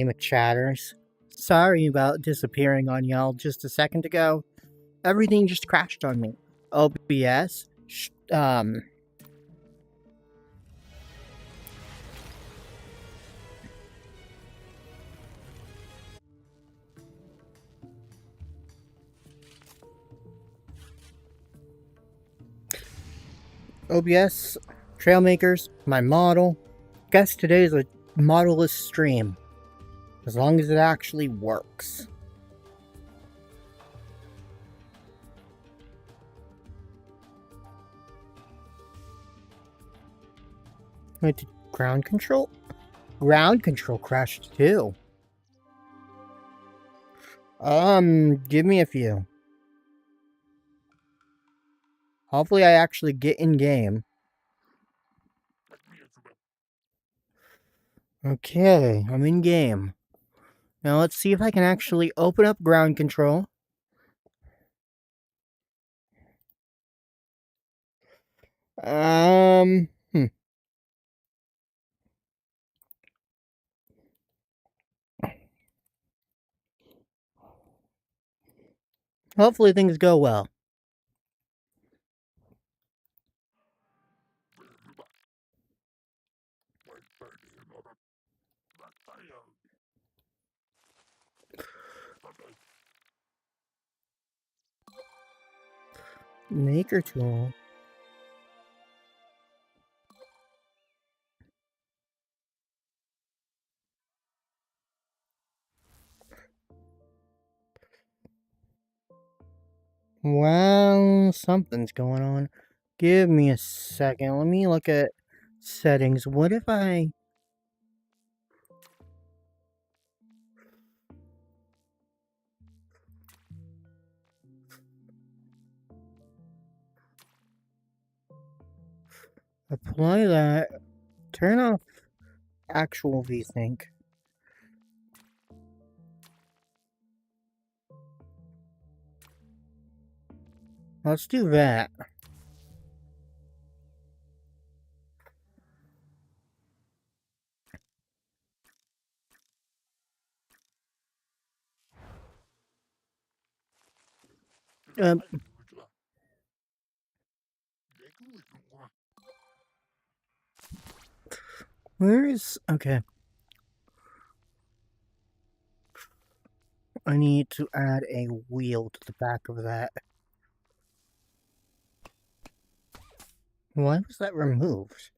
McChatters. Sorry about disappearing on y'all just a second ago. Everything just crashed on me. OBS. OBS, Trailmakers, my model. Guess today's a modelless stream. As long as it actually works. Wait, did ground control? Ground control crashed too. Give me a few. Hopefully I actually get in game. Okay, I'm in game. Now let's see if I can actually open up ground control. Hmm. Hopefully things go well. Maker tool. Well, something's going on. Give me a second. Let me look at settings. What if I... apply that. Turn off actual VSync. Let's do that. Where is... Okay. I need to add a wheel to the back of that. Why was that removed?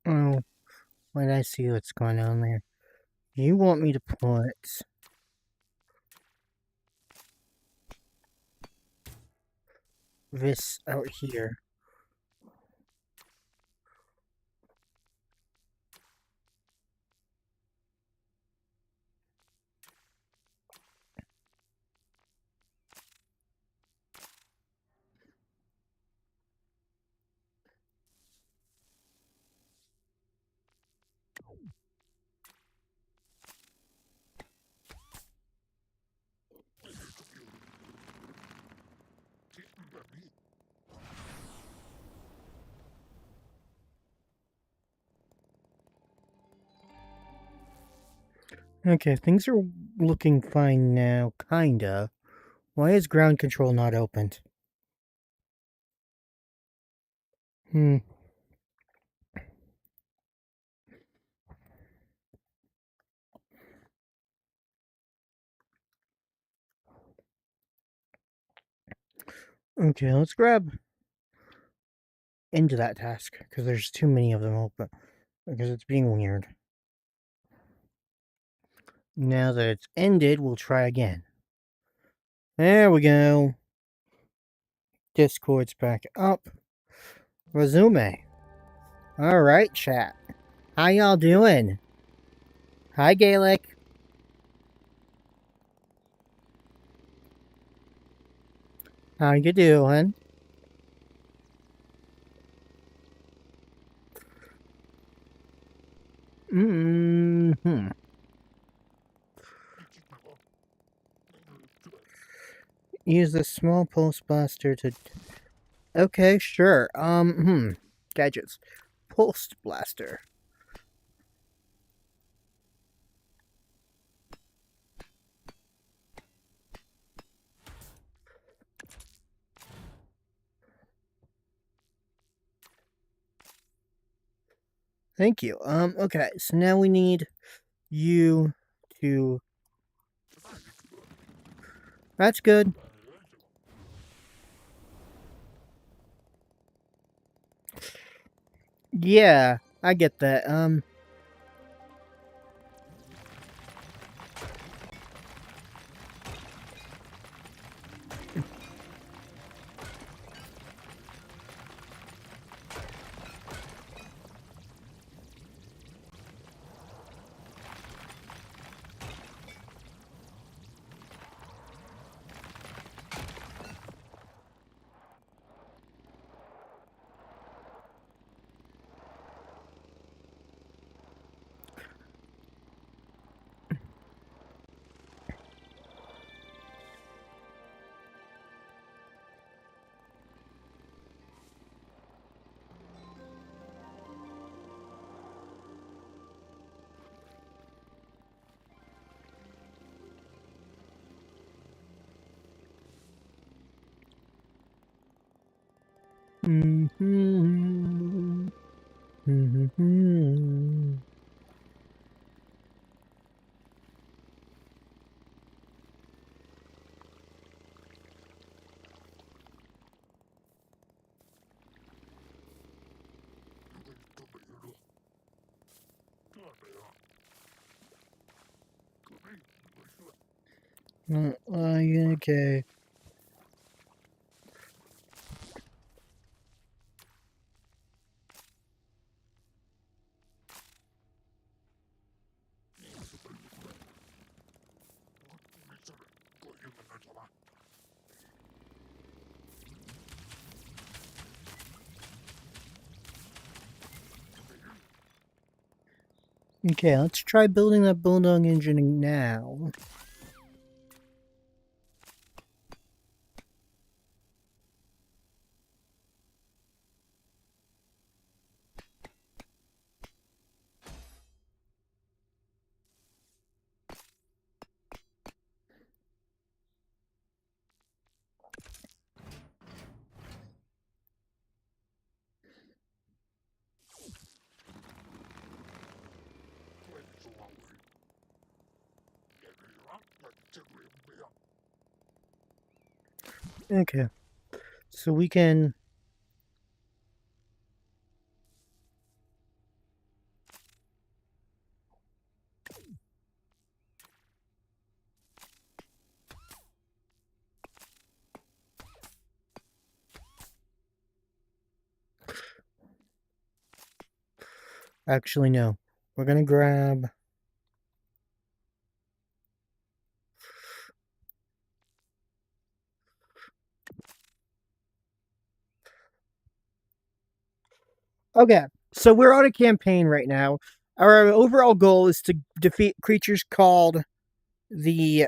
Oh, wait, I see what's going on there. You want me to put... this out here. Okay, things are looking fine now, kinda. Why is ground control not opened? Hmm. Okay, let's grab into that task, because there's too many of them open. Because it's being weird. Now that it's ended, we'll try again. There we go. Discord's back up. Resume. Alright, chat. How y'all doing? Hi, Gaelic. How you doing? Use the small pulse blaster to... Okay, sure. Gadgets. Pulse blaster. Thank you. Okay, so now we need you to... That's good. Yeah, I get that. Okay. Okay, let's try building that Bulldog engine now. Okay, so we can... Actually, no. We're gonna grab... Okay, so we're on a campaign right now. Our overall goal is to defeat creatures called the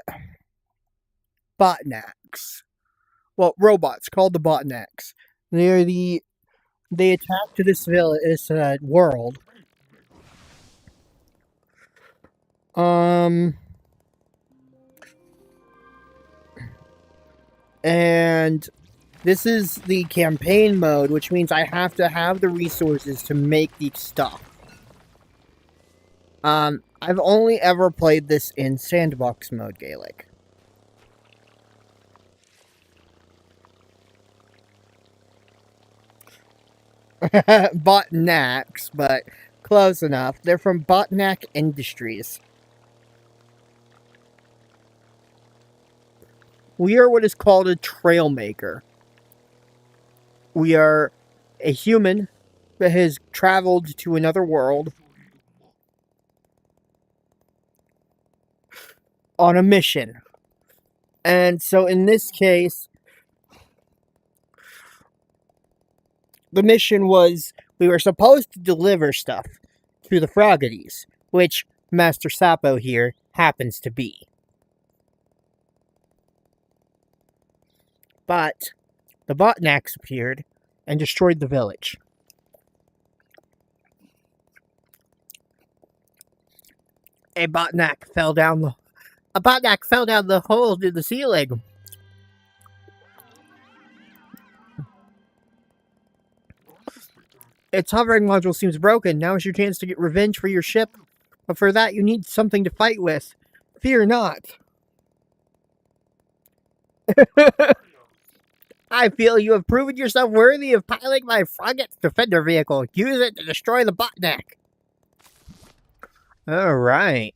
Botnaks. Well, robots called the Botnaks. They attacked this village, this world. And this is the campaign mode, which means I have to have the resources to make the stuff. I've only ever played this in sandbox mode, Gaelic. Botnaks, but close enough. They're from Botnak Industries. We are what is called a trail maker. We are a human that has traveled to another world on a mission. And so in this case, the mission was we were supposed to deliver stuff to the Froggities, which Master Sapo here happens to be. But the Botnaks appeared and destroyed the village. A Botnak fell down the hole in the ceiling. Its hovering module seems broken. Now is your chance to get revenge for your ship. But for that, you need something to fight with. Fear not. I feel you have proven yourself worthy of piloting my Frogget's defender vehicle. Use it to destroy the Botnak. Alright.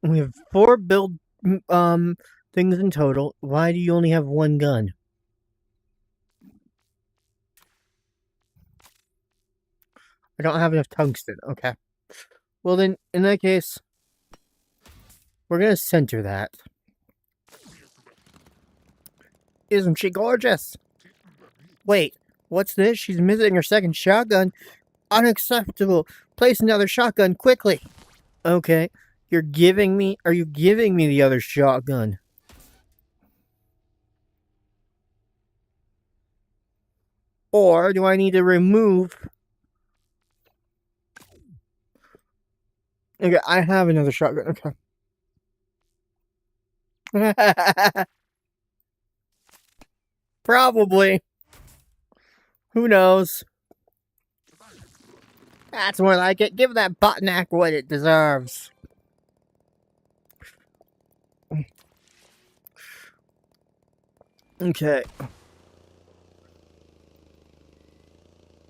We have 4 build things in total. Why do you only have 1 gun? I don't have enough tungsten. Okay. Well then, in that case, we're gonna center that. Isn't she gorgeous? Wait, what's this? She's missing her second shotgun. Unacceptable. Place another shotgun quickly. Okay. Are you giving me the other shotgun? Or do I need to remove... Okay, I have another shotgun. Okay. Probably. Who knows? That's more like it. Give that Botnak what it deserves. Okay.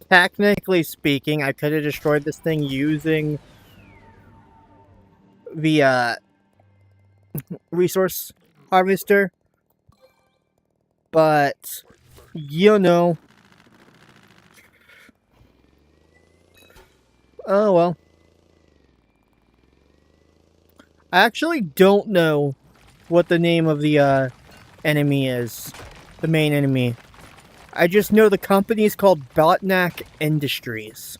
Technically speaking, I could have destroyed this thing using the resource harvester, but you know. Oh well. I actually don't know what the name of the enemy is. The main enemy. I just know the company is called Botnak Industries.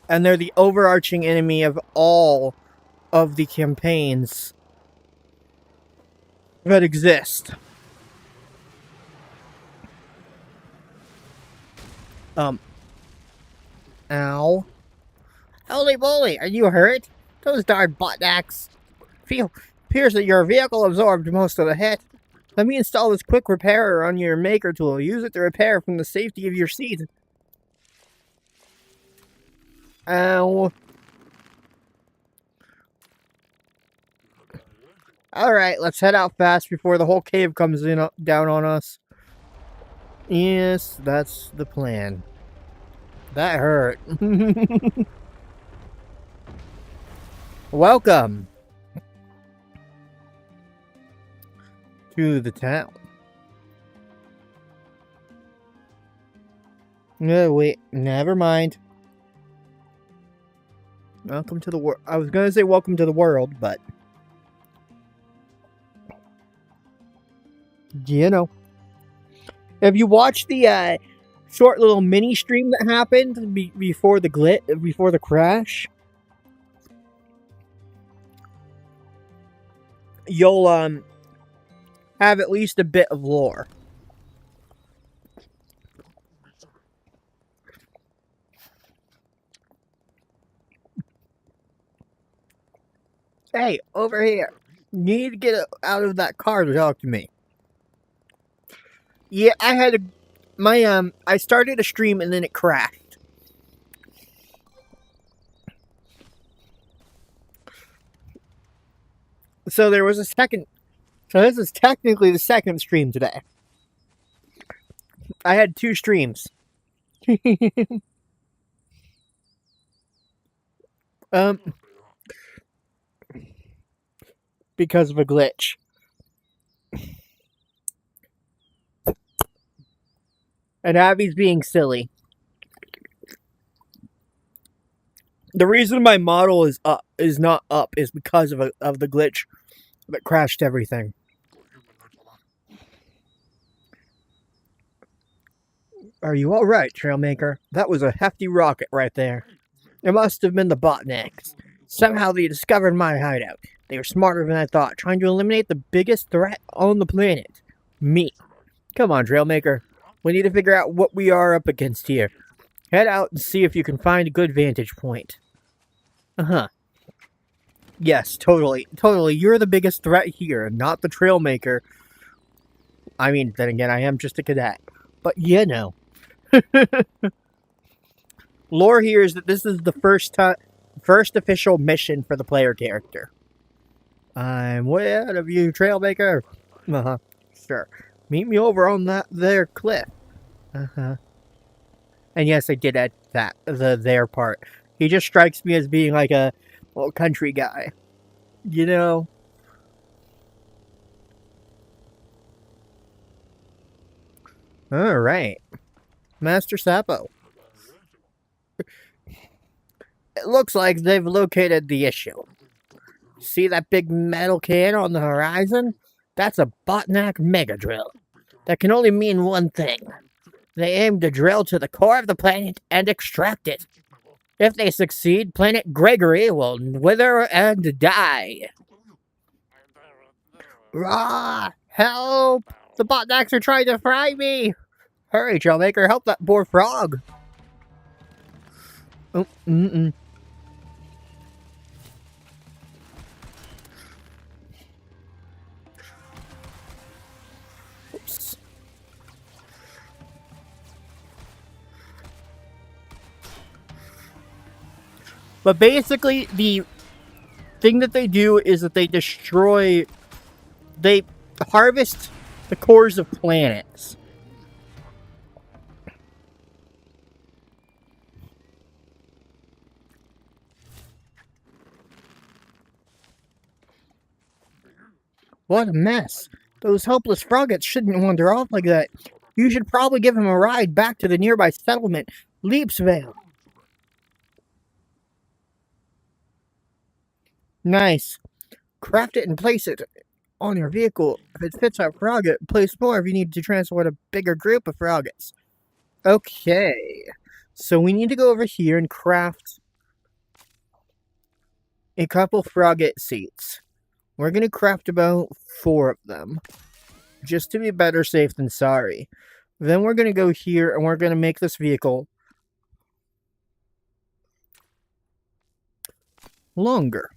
And they're the overarching enemy of all of the campaigns that exist. Ow. Holy moly, are you hurt? Those darn Botnaks. Appears that your vehicle absorbed most of the hit. Let me install this quick repairer on your maker tool. Use it to repair from the safety of your seat. Ow. Alright, let's head out fast before the whole cave comes down on us. Yes, that's the plan. That hurt. Welcome to the town. No, wait, never mind. Welcome to the world. I was gonna say welcome to the world, but you know. Have you watched the short little mini stream that happened before the crash? You'll have at least a bit of lore. Hey, over here. You need to get out of that car to talk to me. Yeah, I had I started a stream and then it crashed. So there was a second. So this is technically the second stream today. I had 2 streams. Because of a glitch. And Abby's being silly. The reason my model is not up is because of the glitch that crashed everything. Are you alright, Trailmaker? That was a hefty rocket right there. It must have been the Botniks. Somehow they discovered my hideout. They were smarter than I thought, trying to eliminate the biggest threat on the planet. Me. Come on, Trailmaker. We need to figure out what we are up against here. Head out and see if you can find a good vantage point. Uh-huh. Yes, totally. Totally. You're the biggest threat here, not the Trailmaker. I mean, then again, I am just a cadet. But you know. Lore here is that this is the first official mission for the player character. I'm way ahead of you, Trailmaker. Uh-huh. Sure. Meet me over on that there cliff. Uh-huh. And yes, I did add that, the there part. He just strikes me as being like a country guy. You know? Alright. Master Sapo. It looks like they've located the issue. See that big metal can on the horizon? That's a Botnak mega drill. That can only mean one thing. They aim to drill to the core of the planet and extract it. If they succeed, planet Gregory will wither and die. Rah! Help! The Botnaks are trying to fry me! Hurry, Trailmaker, help that poor frog! Oh, Oops. But basically, the thing that they do is that they harvest the cores of planets. What a mess. Those helpless froggets shouldn't wander off like that. You should probably give them a ride back to the nearby settlement, Leapsvale. Nice. Craft it and place it on your vehicle. If it fits our frogget, place more if you need to transport a bigger group of froggets. Okay. So we need to go over here and craft a couple frogget seats. We're going to craft about 4 of them, just to be better safe than sorry. Then we're going to go here and we're going to make this vehicle longer.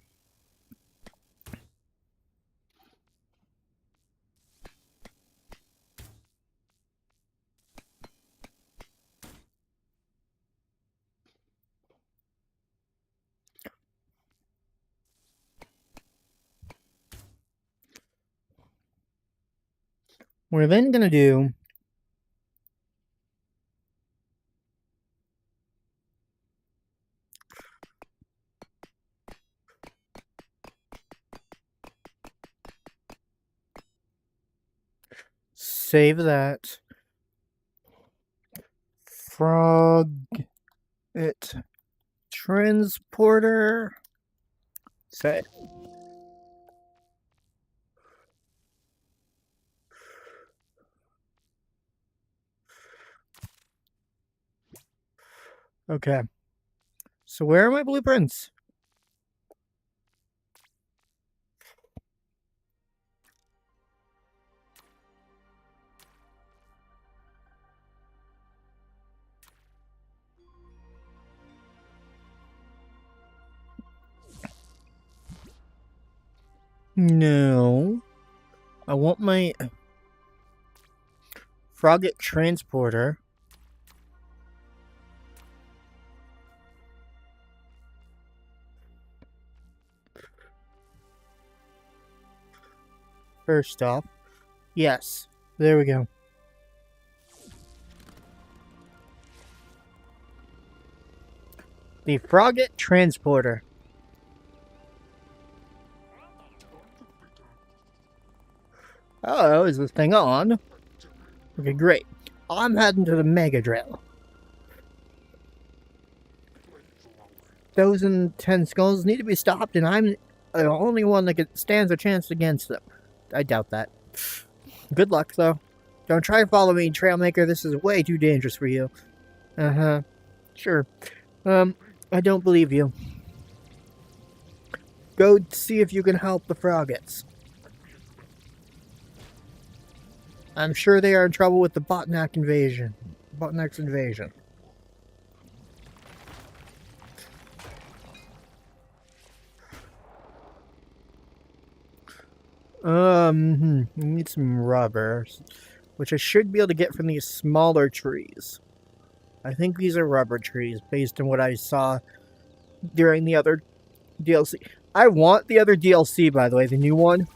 We're then going to do save that. Frogget transporter. Say. Okay. So where are my blueprints? No. I want my frogget transporter. First off, yes, there we go. The frogget transporter. Oh, is this thing on? Okay, great. I'm heading to the Mega Drill. Those in 10 skulls need to be stopped, and I'm the only one that stands a chance against them. I doubt that. Good luck, though. Don't try to follow me, Trailmaker. This is way too dangerous for you. Uh-huh. Sure. I don't believe you. Go see if you can help the Froggets. I'm sure they are in trouble with the Botnak invasion. Botnak's invasion. Need some rubber, which I should be able to get from these smaller trees. I think these are rubber trees, based on what I saw during the other DLC. I want the other DLC, by the way, the new one.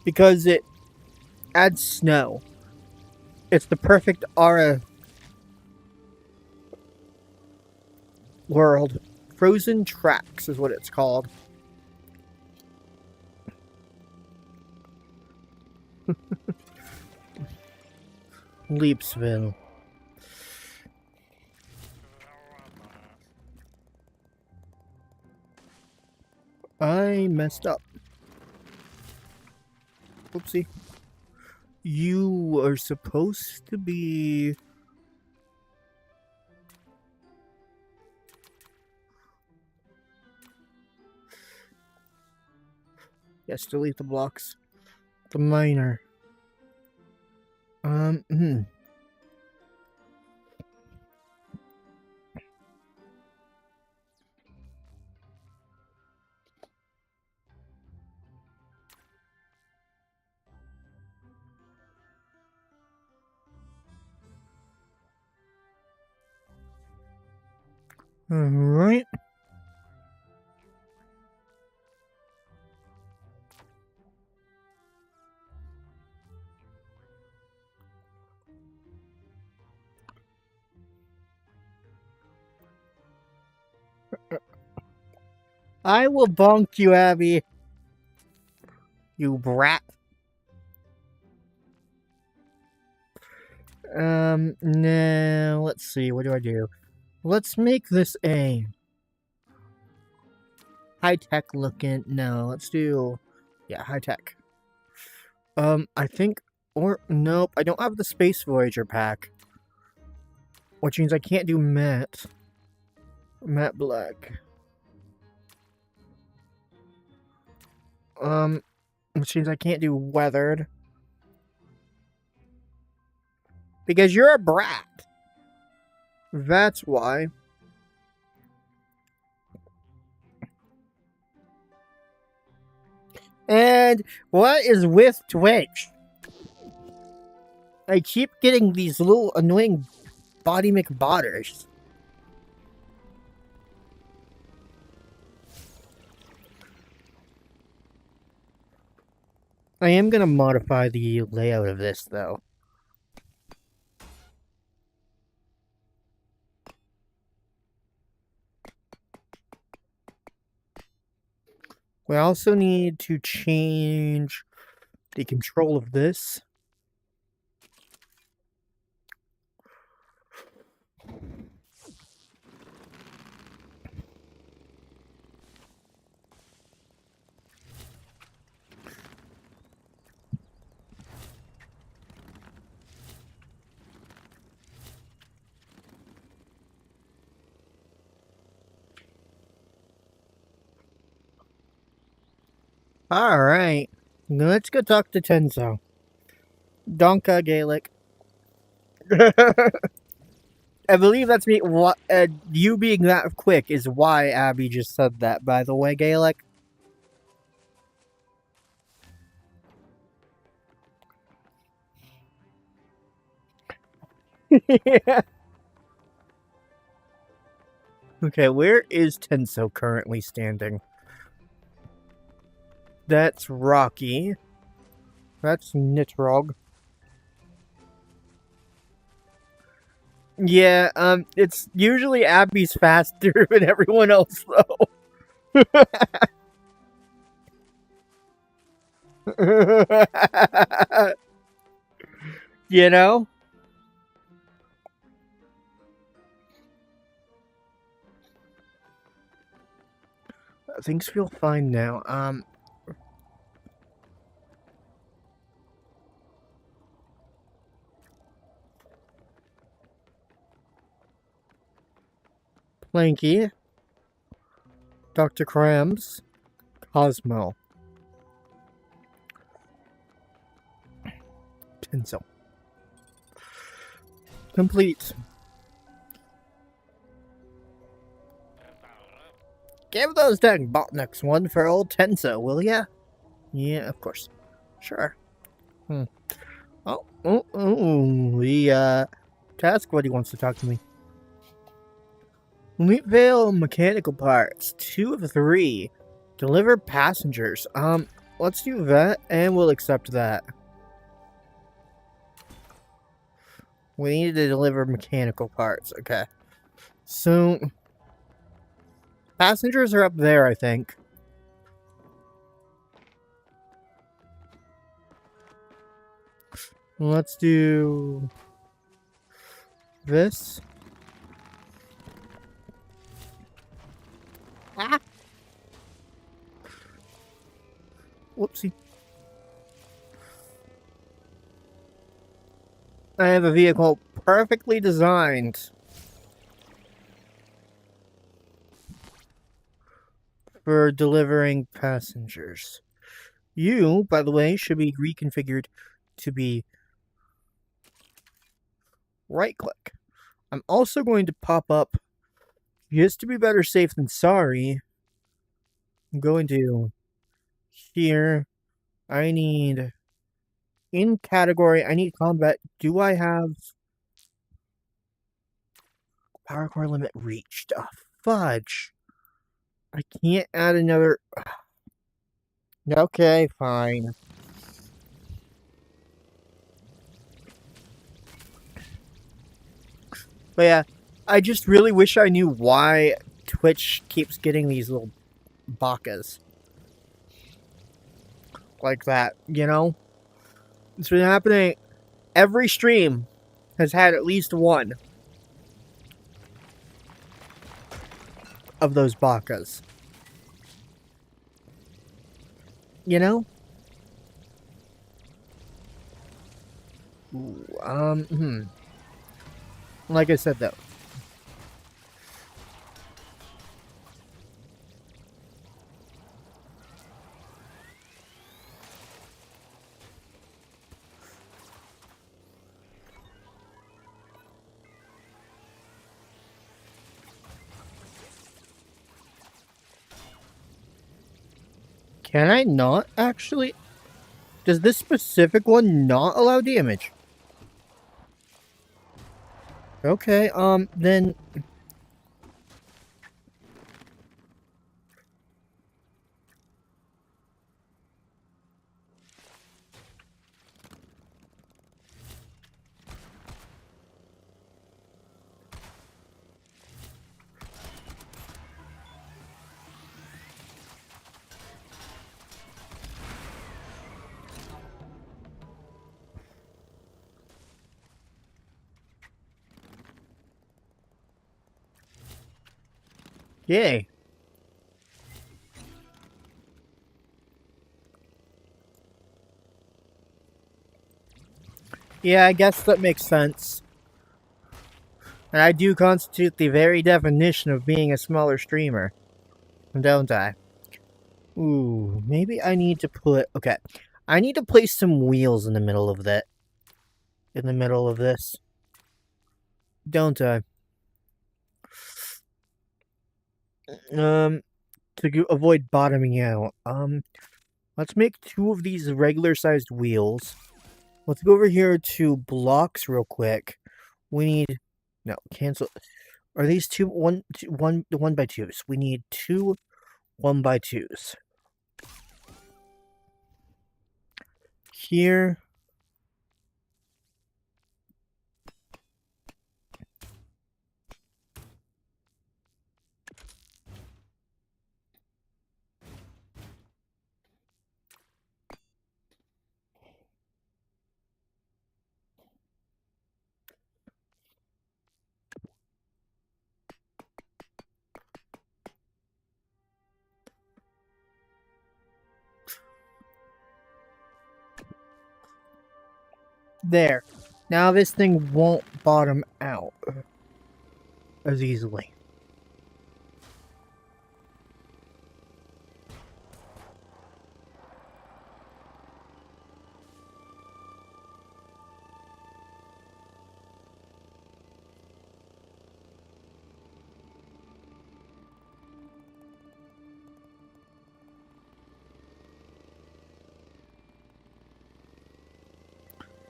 Because it adds snow. It's the perfect Aura world. Frozen Tracks is what it's called. Leapsville. I messed up. Oopsie. You are supposed to be... Yes, delete the blocks. The miner. Alright. I will bonk you, Abby. You brat. Now, let's see, what do I do? Let's make this a high-tech looking, no, let's do, yeah, high-tech. I think, or, nope, I don't have the Space Voyager pack. Which means I can't do matte. Matte black. Which means I can't do weathered. Because you're a brat. That's why. And what is with Twitch? I keep getting these little annoying body McBotters. I am going to modify the layout of this, though. We also need to change the control of this. Alright, let's go talk to Tenzo. Donka Gaelic. I believe that's me. What you being that quick is why Abby just said that, by the way, Gaelic. Yeah. Okay, where is Tenso currently standing? That's Rocky. That's Nitrog. Yeah, it's usually Abby's faster than everyone else, though. You know? Things feel fine now. Planky, Dr. Krams, Cosmo, Tinsel. Complete. Give those dang botniks one for old Tenso, will ya? Yeah, of course. Sure. The task buddy wants to talk to me. Meatvale mechanical parts, 2 of 3. Deliver passengers. Let's do that, and we'll accept that. We need to deliver mechanical parts, okay. So, passengers are up there, I think. Let's do this. Ah! Whoopsie. I have a vehicle perfectly designed for delivering passengers. You, by the way, should be reconfigured to be right-click. I'm also going to pop up, just to be better safe than sorry, I'm going to here, I need, in category, I need combat. Do I have power core limit reached? Oh, fudge. I can't add another. Okay, fine. But yeah, I just really wish I knew why Twitch keeps getting these little bakas. Like that, you know? It's been happening. Every stream has had at least one of those bakas. You know? Ooh, Like I said, though. Can I not actually? Does this specific one not allow damage? Okay, then. Yay. Yeah, I guess that makes sense. And I do constitute the very definition of being a smaller streamer. Don't I? Ooh, maybe I need to put... Okay. I need to place some wheels in the middle of that. In the middle of this. Don't I? To avoid bottoming out. Let's make 2 of these regular-sized wheels. Let's go over here to blocks real quick. We need... No, cancel... Are these 2... One 1x2s. We need 2 1x2s. Here... There. Now this thing won't bottom out as easily.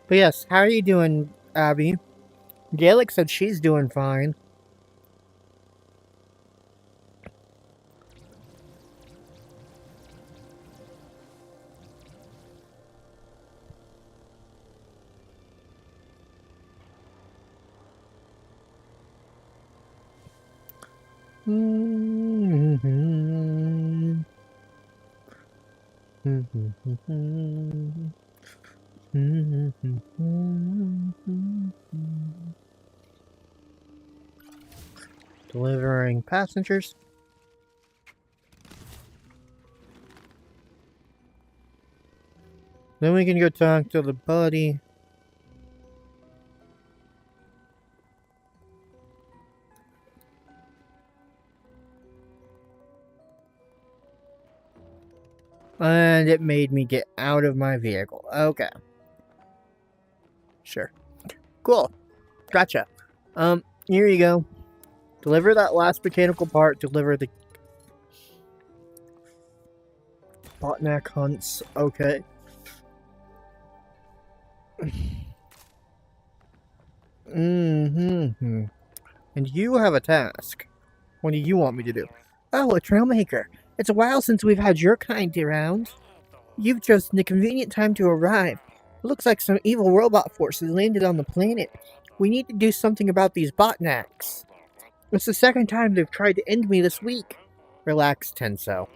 But yes, how are you doing, Abby? Gaelic said she's doing fine. Delivering passengers. Then we can go talk to the buddy. And it made me get out of my vehicle. Okay. Sure. Cool. Gotcha. Here you go. Deliver that last mechanical part. Deliver the botneck hunts. Okay. Mm-hmm. And you have a task. What do you want me to do? Oh, a trailmaker. It's a while since we've had your kind around. You've chosen a convenient time to arrive. It looks like some evil robot forces landed on the planet. We need to do something about these botnacks. It's the second time they've tried to end me this week. Relax, Tenso.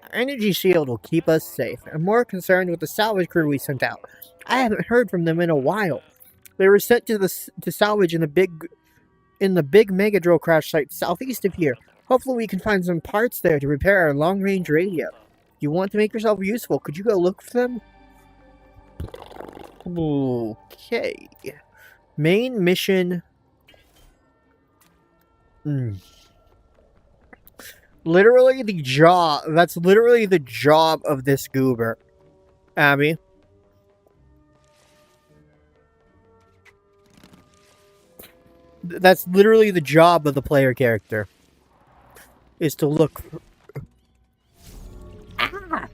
Our energy shield will keep us safe. I'm more concerned with the salvage crew we sent out. I haven't heard from them in a while. They were sent to salvage in the big Mega Drill crash site southeast of here. Hopefully we can find some parts there to repair our long-range radio. You want to make yourself useful? Could you go look for them? Okay. Main mission. Literally the job. That's literally the job of this goober. Abby. That's literally the job of the player character. Is to look. Ah!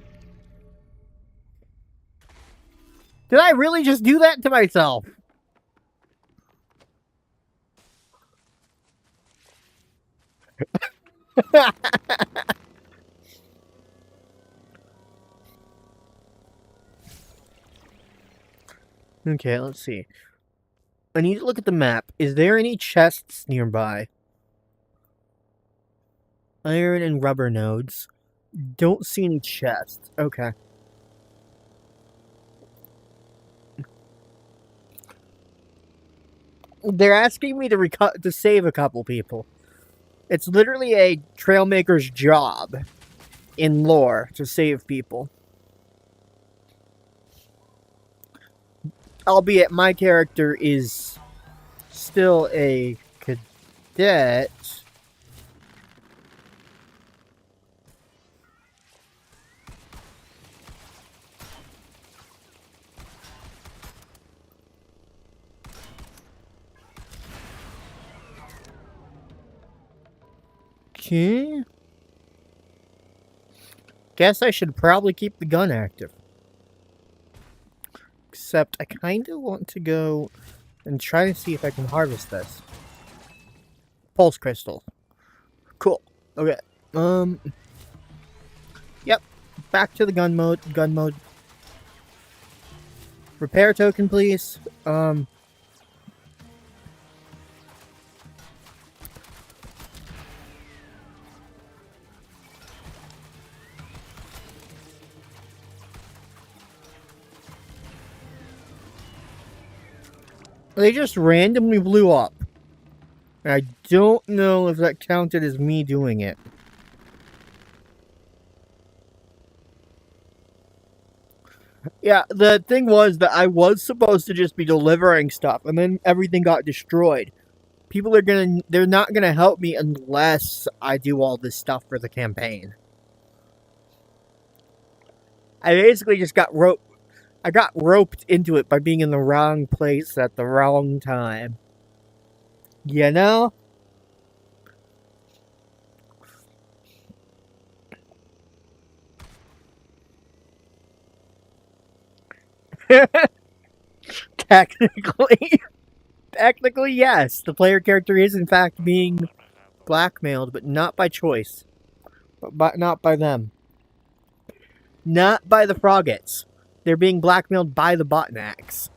Did I really just do that to myself? Okay, let's see. I need to look at the map. Is there any chests nearby? Iron and rubber nodes. Don't see any chests. Okay. They're asking me to save a couple people. It's literally a trailmaker's job in lore to save people. Albeit my character is still a cadet. Okay. Guess I should probably keep the gun active. Except I kind of want to go and try to see if I can harvest this. Pulse crystal. Cool. Okay. Yep. Back to the gun mode. Gun mode. Repair token, please. They just randomly blew up. I don't know if that counted as me doing it. Yeah, the thing was that I was supposed to just be delivering stuff, and then everything got destroyed. They're not gonna help me unless I do all this stuff for the campaign. I basically just got roped into it by being in the wrong place at the wrong time. You know? Technically, technically, yes. The player character is in fact being blackmailed, but not by choice. But not by them. Not by the Froggets. They're being blackmailed by the Botnax.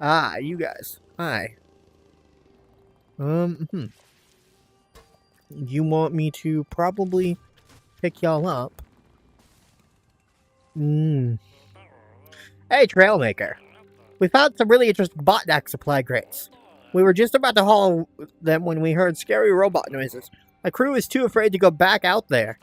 Ah, you guys. Hi. You want me to probably pick y'all up? Hey, Trailmaker. We found some really interesting Botnax supply crates. We were just about to haul them when we heard scary robot noises. My crew is too afraid to go back out there.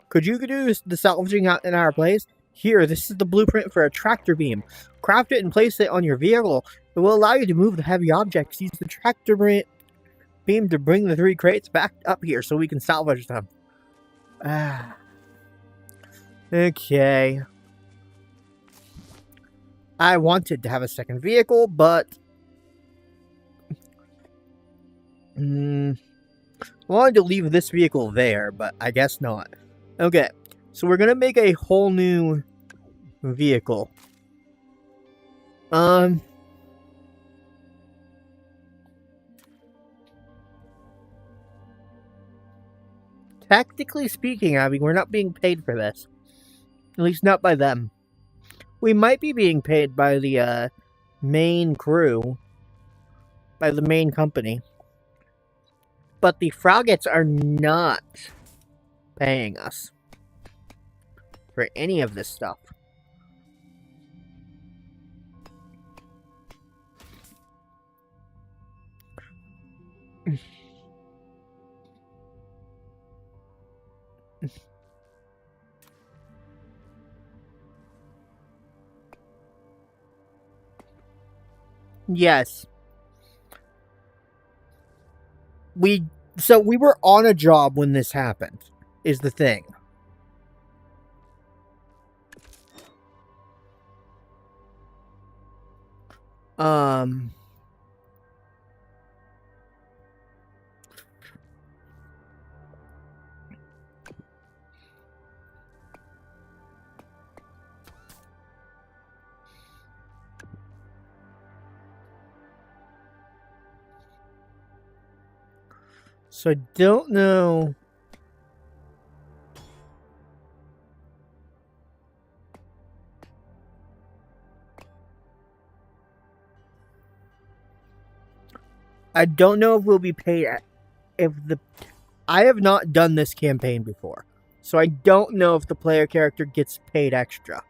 Could you do the salvaging out in our place? Here, this is the blueprint for a tractor beam. Craft it and place it on your vehicle. It will allow you to move the heavy objects. Use the tractor beam to bring the 3 crates back up here so we can salvage them. Okay. I wanted to have a second vehicle, but I wanted to leave this vehicle there, but I guess not. Okay, so we're gonna make a whole new vehicle. Technically speaking, Abby, we're not being paid for this. At least not by them. We might be being paid by the main crew, by the main company. But the Froggets are not paying us for any of this stuff. Yes. So we were on a job when this happened, is the thing. So I don't know. I don't know if we'll be paid I have not done this campaign before. So I don't know if the player character gets paid extra.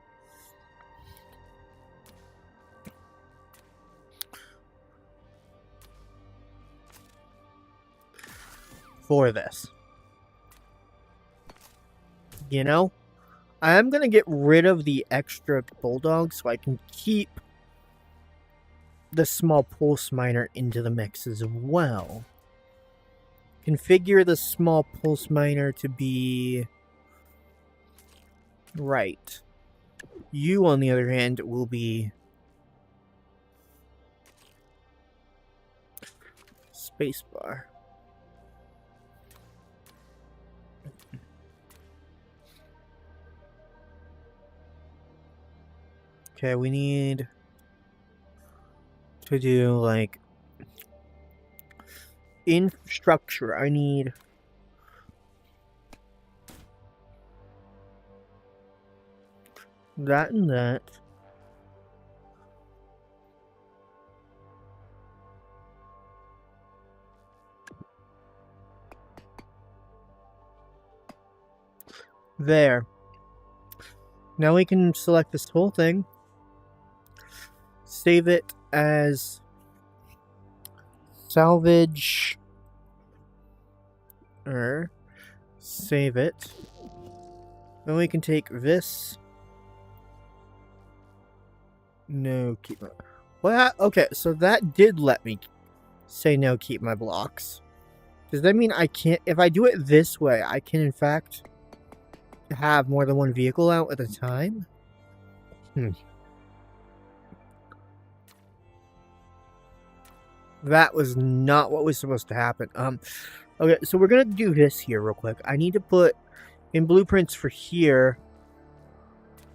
For this. You know? I am going to get rid of the extra bulldog so I can keep the small pulse miner into the mix as well. Configure the small pulse miner to be right. You, on the other hand, will be spacebar. Okay, we need to do like infrastructure. I need that and that. There. Now we can select this whole thing. Save it as salvage. Save it. Then we can take this. No, keep my... What? Okay, so that did let me say no, keep my blocks. Does that mean I can't... If I do it this way, I can in fact have more than one vehicle out at a time? That was not what was supposed to happen. Okay, so we're gonna do this here real quick. I need to put in blueprints for here.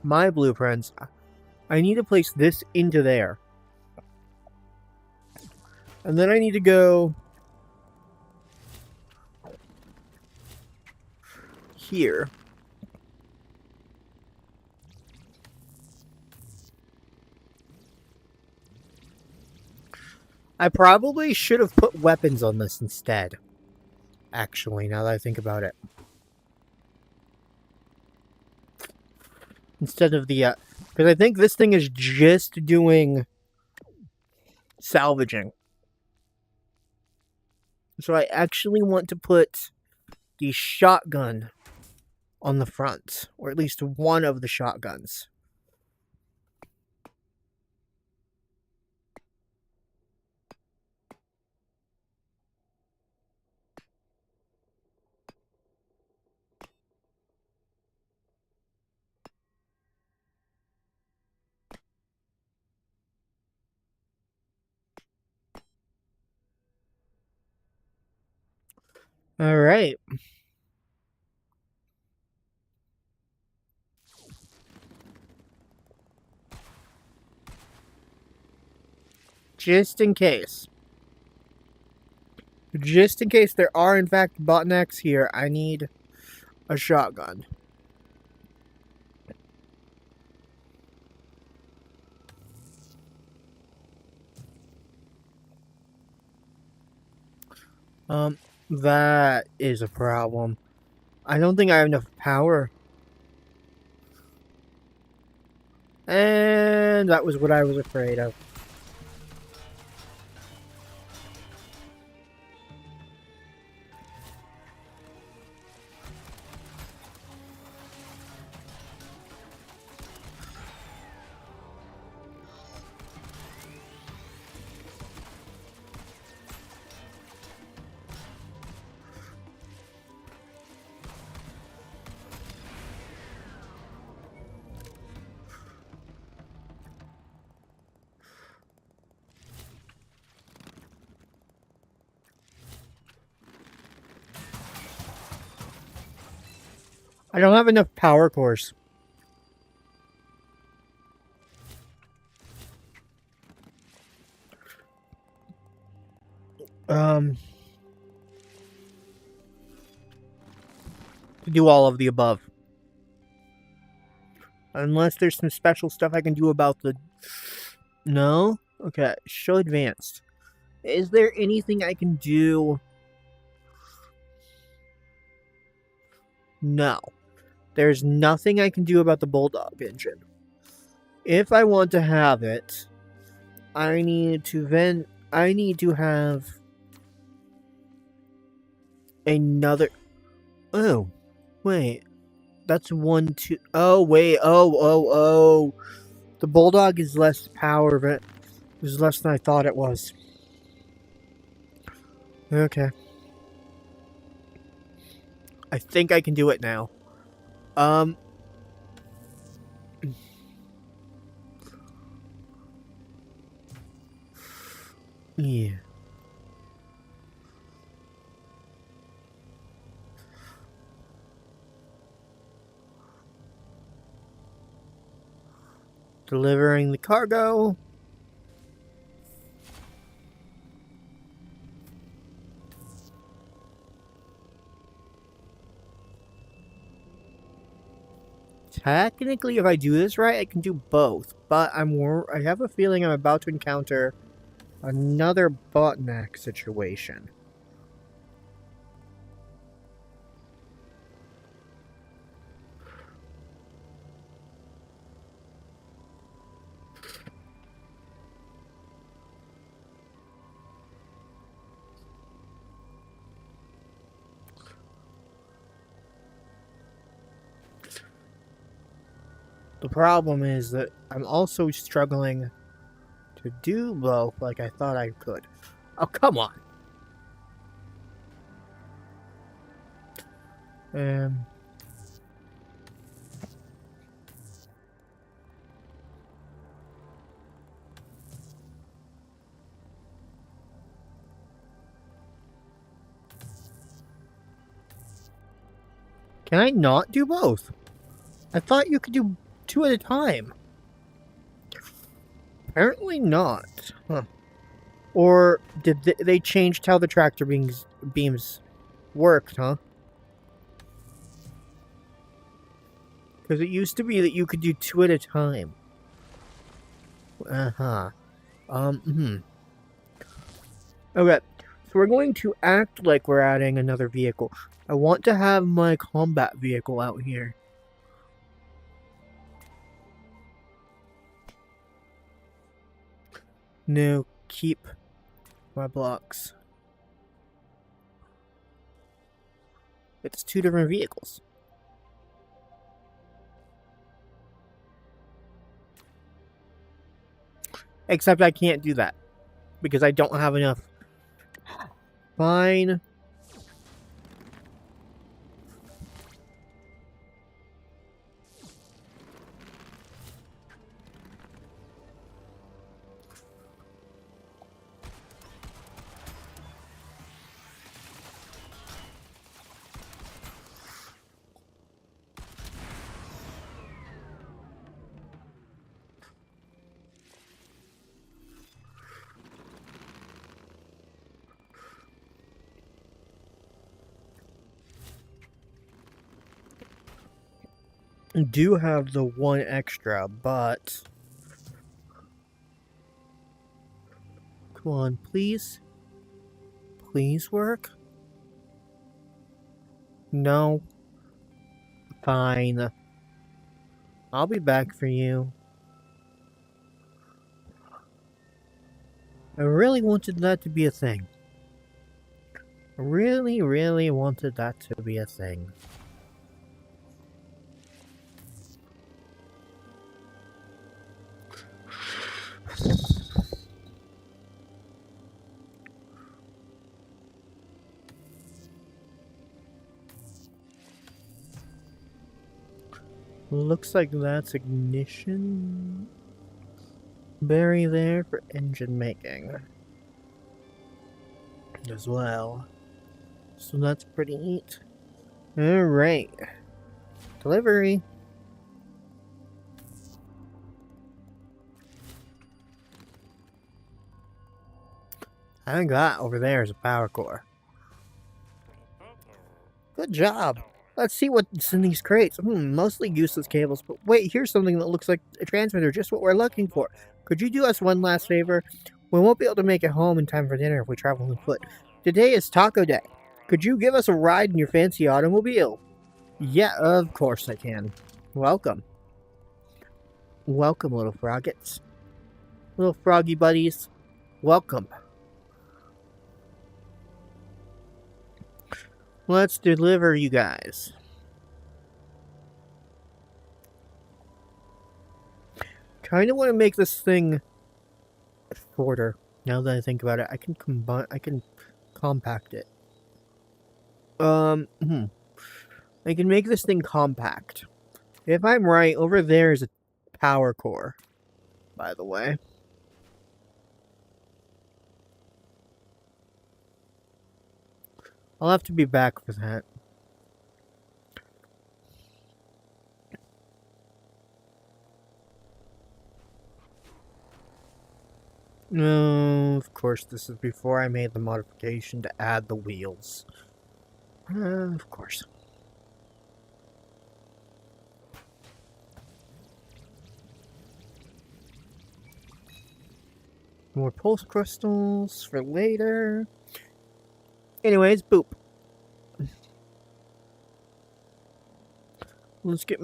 My blueprints. I need to place this into there. And then I need to go here. I probably should have put weapons on this instead. Actually, now that I think about it. Instead of the, because I think this thing is just doing salvaging. So I actually want to put the shotgun on the front, or at least one of the shotguns. All right. Just in case. Just in case there are, in fact, botnecks here, I need a shotgun. That is a problem. I don't think I have enough power. And that was what I was afraid of. I don't have enough power cores. To do all of the above. Unless there's some special stuff I can do about the... No? Okay, show advanced. Is there anything I can do? No. There's nothing I can do about the Bulldog engine. If I want to have it, I need to have another... Oh, wait. That's 1, 2... Oh, wait. Oh. The Bulldog is less power, but it was less than I thought it was. Okay. I think I can do it now. Yeah. Delivering the cargo. Technically, if I do this right, I can do both. But I have a feeling I'm about to encounter another botneck situation. The problem is that I'm also struggling to do both like I thought I could. Oh, come on. Can I not do both? I thought you could do 2 at a time. Apparently not. Huh. Or did they changed how the tractor beams worked, huh? Because it used to be that you could do 2 at a time. Uh-huh. Okay, so we're going to act like we're adding another vehicle. I want to have my combat vehicle out here. No, keep my blocks. It's 2 different vehicles. Except I can't do that. Because I don't have enough. Fine. Do have the 1 extra, but come on, please. Please work. No. Fine. I'll be back for you. I really wanted that to be a thing. I really, really wanted that to be a thing. Looks like that's ignition berry there for engine making as well. So that's pretty neat. Alright. Delivery. I think that over there is a power core. Good job. Let's see what's in these crates. Mostly useless cables, but wait, here's something that looks like a transmitter, just what we're looking for. Could you do us one last favor? We won't be able to make it home in time for dinner if we travel on foot. Today is taco day. Could you give us a ride in your fancy automobile? Yeah, of course I can. Welcome. Welcome, little froggets. Little froggy buddies. Welcome. Let's deliver you guys. Kind of want to make this thing shorter. Now that I think about it, I can compact it. I can make this thing compact. If I'm right, over there is a power core, by the way. I'll have to be back for that. No, of course, this is before I made the modification to add the wheels. Of course. More pulse crystals for later. Anyways, boop. Let's get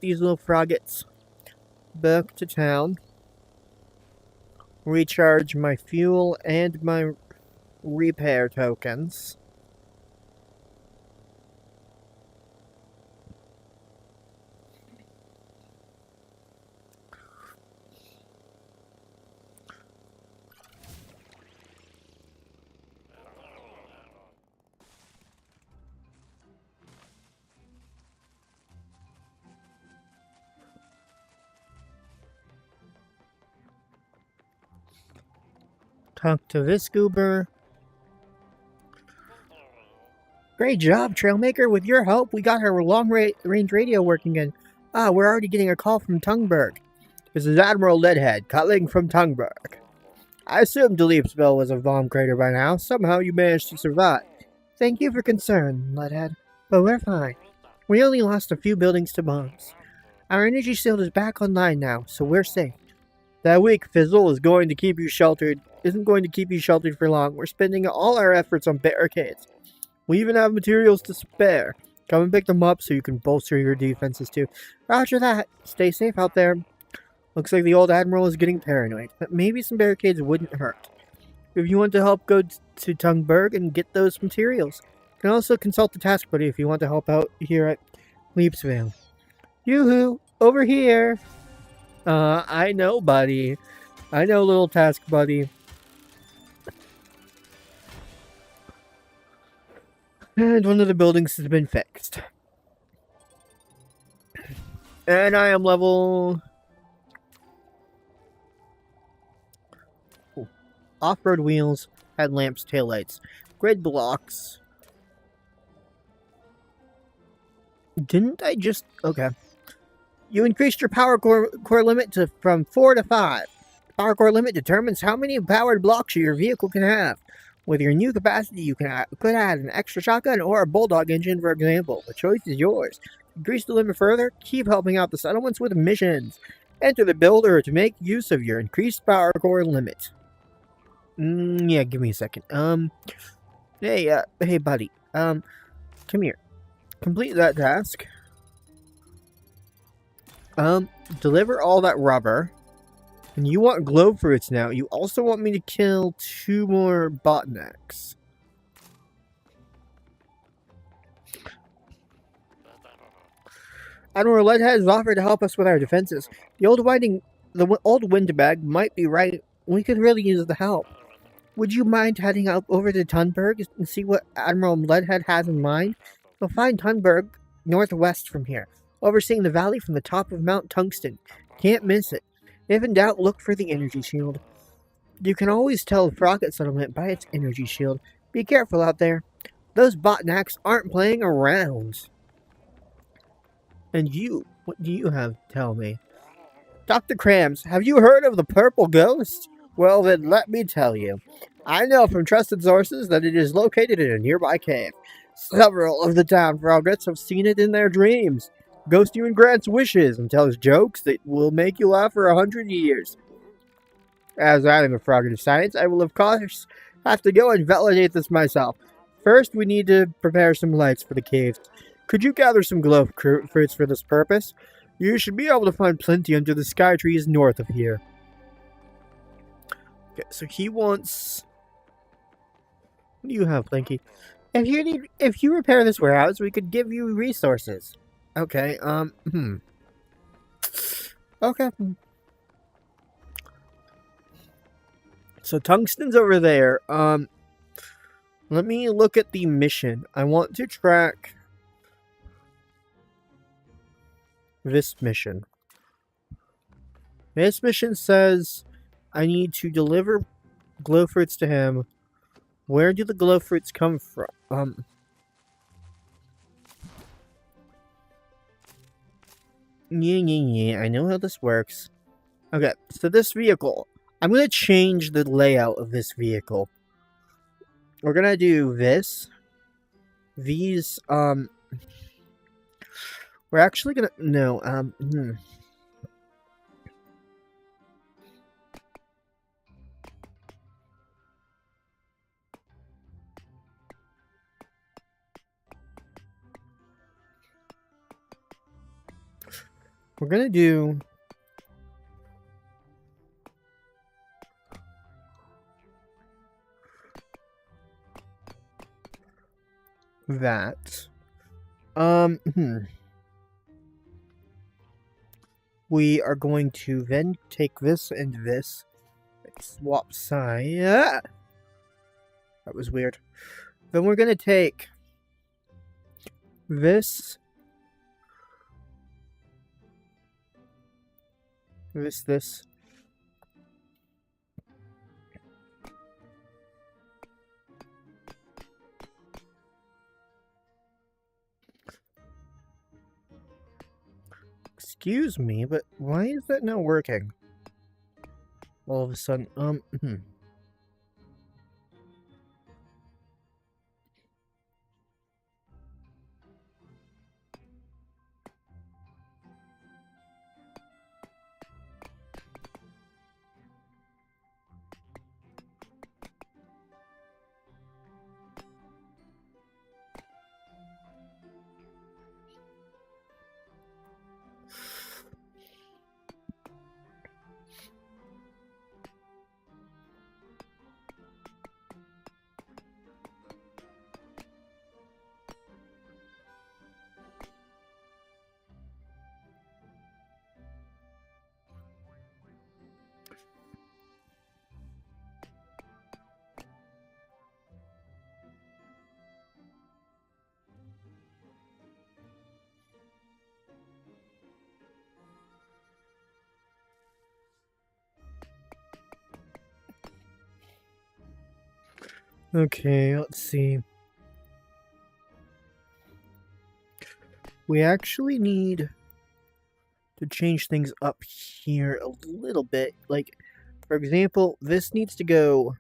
these little froggets back to town. Recharge my fuel and my repair tokens. Talk to this goober. Great job, Trailmaker. With your help, we got our long-range radio working again. We're already getting a call from Tungberg. This is Admiral Leadhead, calling from Tungberg. I assumed Delepsville was a bomb crater by now. Somehow you managed to survive. Thank you for concern, Leadhead, but we're fine. We only lost a few buildings to bombs. Our energy shield is back online now, so we're safe. That weak fizzle isn't going to keep you sheltered for long. We're spending all our efforts on barricades. We even have materials to spare. Come and pick them up so you can bolster your defenses too. Roger that. Stay safe out there. Looks like the old Admiral is getting paranoid, but maybe some barricades wouldn't hurt. If you want to help, go to Tungberg and get those materials. You can also consult the task buddy if you want to help out here at Leapsvale. Yoo-hoo! Over here! I know, buddy. I know, little task buddy. And one of the buildings has been fixed. And I am level... Off-road wheels, headlamps, taillights, grid blocks. Didn't I just... Okay. You increased your power core limit from 4 to 5. The power core limit determines how many powered blocks your vehicle can have. With your new capacity, you could add an extra shotgun or a bulldog engine, for example. The choice is yours. Increase the limit further, keep helping out the settlements with missions. Enter the builder to make use of your increased power core limit. Yeah, give me a second. Hey, buddy. Come here. Complete that task. Deliver all that rubber. And you want glow fruits now. You also want me to kill 2 more botnecks. Admiral Leadhead has offered to help us with our defenses. The old windbag might be right. We could really use the help. Would you mind heading up over to Tungberg and see what Admiral Leadhead has in mind? You'll find Tungberg northwest from here, overseeing the valley from the top of Mount Tungsten. Can't miss it. If in doubt, look for the energy shield. You can always tell a rocket settlement by its energy shield. Be careful out there. Those botnacks aren't playing around. And you, what do you have to tell me? Dr. Krams, have you heard of the Purple Ghost? Well then, let me tell you. I know from trusted sources that it is located in a nearby cave. Several of the town froggets have seen it in their dreams. Ghost even grants wishes and tells jokes that will make you laugh for 100 years. As I am a frogget of science, I will of course have to go and validate this myself. First, we need to prepare some lights for the caves. Could you gather some glow fruits for this purpose? You should be able to find plenty under the sky trees north of here. Okay, so he wants... What do you have, Blinky? If you repair this warehouse, we could give you resources. Okay, Okay. So tungsten's over there. Let me look at the mission. I want to track this mission. This mission says I need to deliver glow fruits to him. Where do the glow fruits come from? Yeah, I know how this works. Okay, so this vehicle. I'm going to change the layout of this vehicle. We're going to do this. These, we're actually going to, no, we're going to do that. We are going to then take this and this. Swap side. Yeah. That was weird. Then we're going to take this. This. Excuse me, but why is that not working? All of a sudden, okay, let's see. We actually need to change things up here a little bit. Like, for example, this needs to go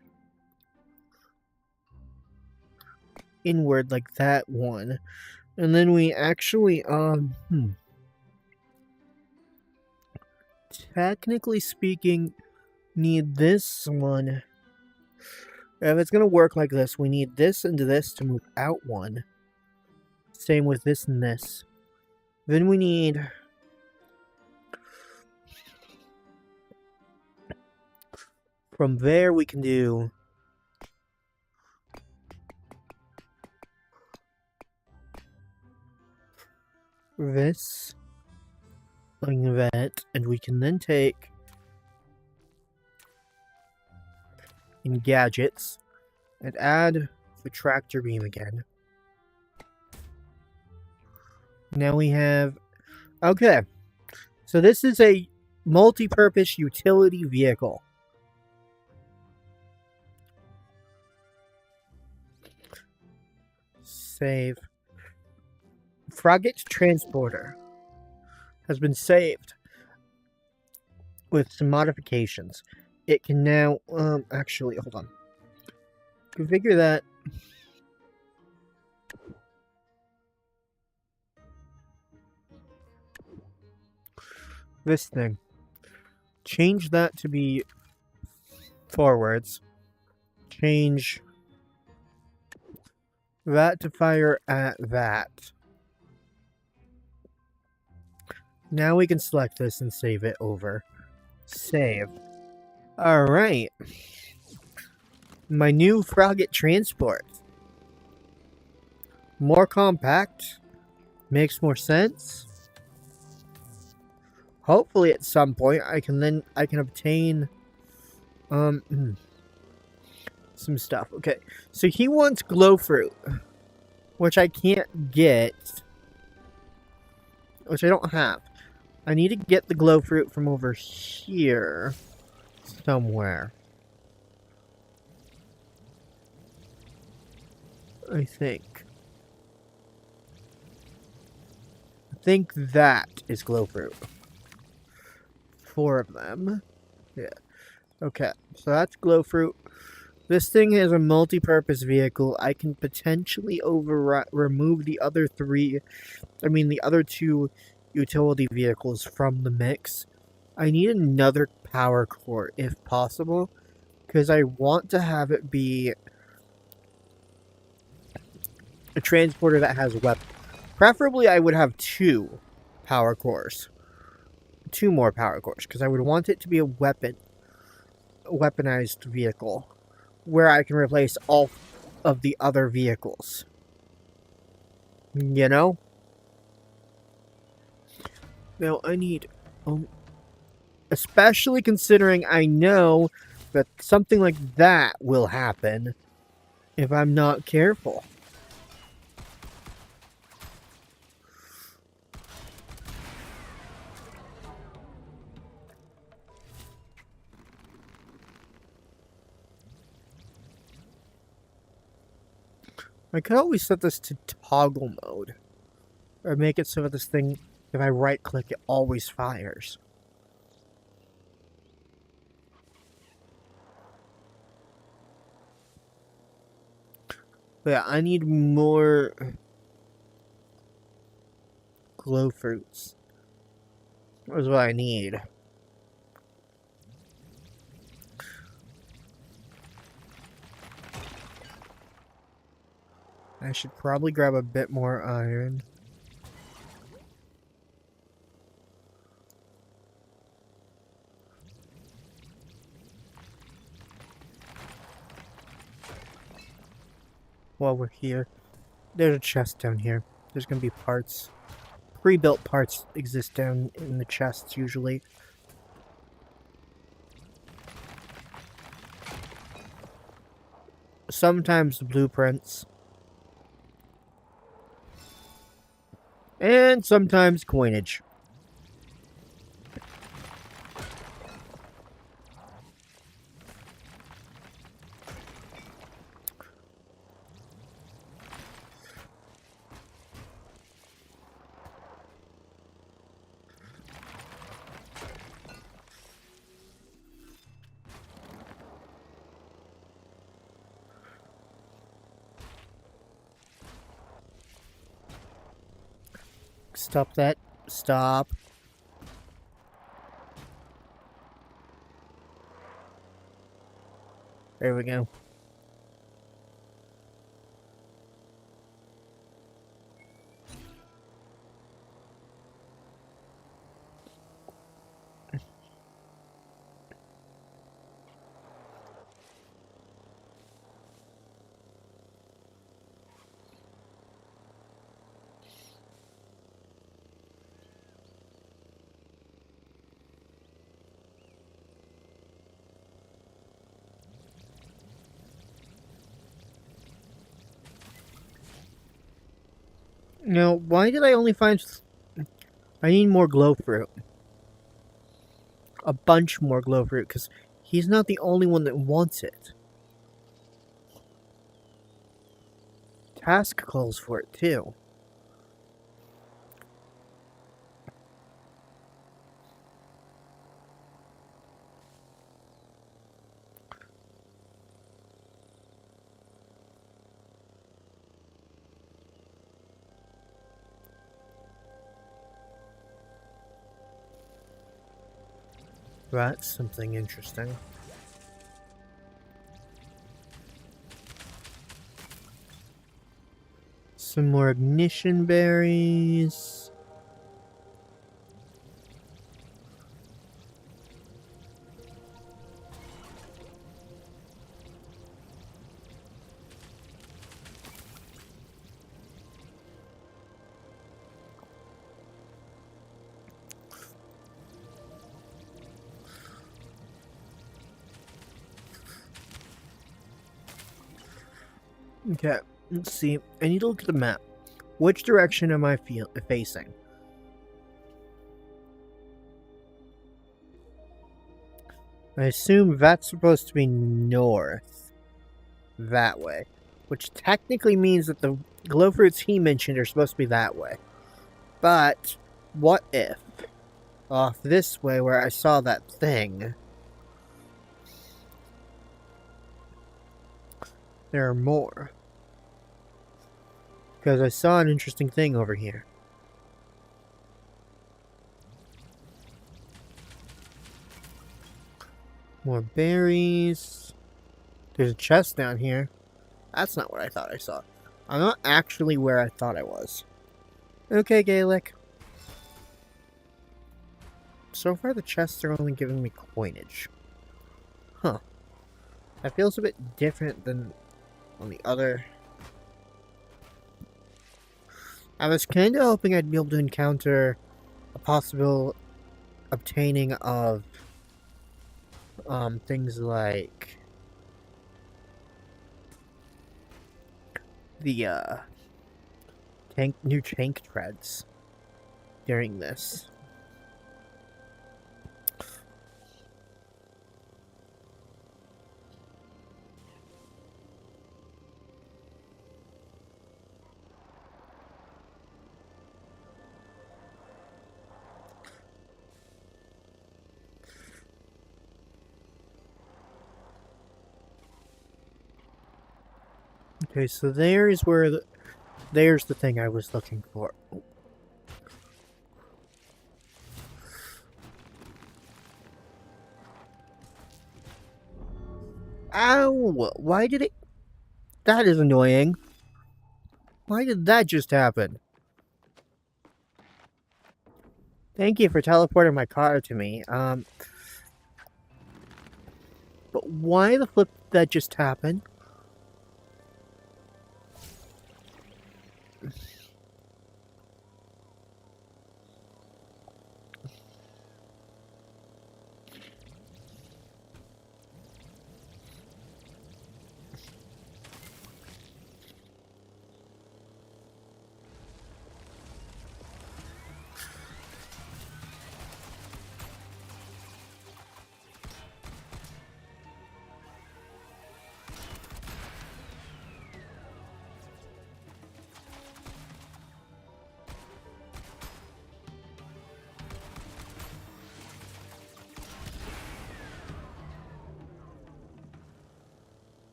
inward like that one. And then we actually, technically speaking, need this one. If it's going to work like this, we need this and this to move out one. Same with this and this. Then we need... From there, we can do... this. Like that. And we can then take... in gadgets. And add the tractor beam again. Now we have... Okay. So this is a multi-purpose utility vehicle. Save. Frogget Transporter has been saved with some modifications. It can now, actually, hold on. Configure that. This thing. Change that to be forwards. Change that to fire at that. Now we can select this and save it over. Save. Alright. My new Frogget Transport. More compact. Makes more sense. Hopefully at some point I can obtain some stuff. Okay. So he wants glow fruit, which I can't get. Which I don't have. I need to get the glow fruit from over here somewhere. I think that is glow fruit. 4 of them. Yeah. Okay, so that's glow fruit. This thing is a multi-purpose vehicle. I can potentially remove the other 2 utility vehicles from the mix. I need another power core if possible, because I want to have it be a transporter that has weapons. Preferably, I would have 2 power cores. 2 more power cores, because I would want it to be a weaponized vehicle, where I can replace all of the other vehicles. You know? Now, I need... especially considering I know that something like that will happen if I'm not careful. I could always set this to toggle mode. Or make it so that this thing If I right click, it always fires. But yeah, I need more glow fruits. That's what I need. I should probably grab a bit more iron. While we're here, there's a chest down here. There's gonna be parts. Pre-built parts exist down in the chests usually. Sometimes blueprints. And sometimes coinage. Stop that. Stop. There we go. Now, why did I only find... I need more glow fruit. A bunch more glow fruit, because he's not the only one that wants it. Task calls for it, too. That's something interesting. Some more ignition berries. Okay, let's see. I need to look at the map. Which direction am I facing? I assume that's supposed to be north. That way. Which technically means that the glow fruits he mentioned are supposed to be that way. But, what if? Off this way where I saw that thing, there are more. Because I saw an interesting thing over here. More berries. There's a chest down here. That's not what I thought I saw. I'm not actually where I thought I was. Okay, Gaelic. So far the chests are only giving me coinage. Huh. That feels a bit different than on the other. I was kind of hoping I'd be able to encounter a possible obtaining of things like the new tank treads during this. Okay, so there's where there's the thing I was looking for. Ow! Why did it... That is annoying. Why did that just happen? Thank you for teleporting my car to me. But why the flip did that just happen?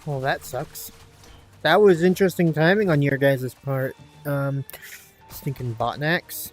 Well, that sucks. That was interesting timing on your guys' part. Stinking botnax.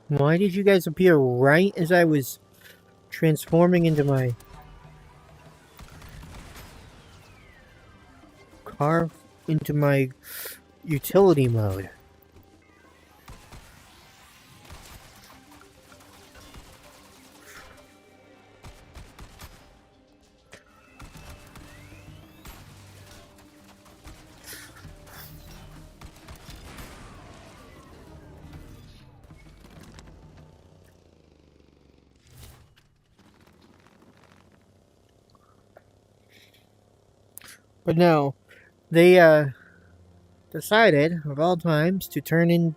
Why did you guys appear right as I was transforming into my car, into my utility mode? But no, they decided of all times to turn in,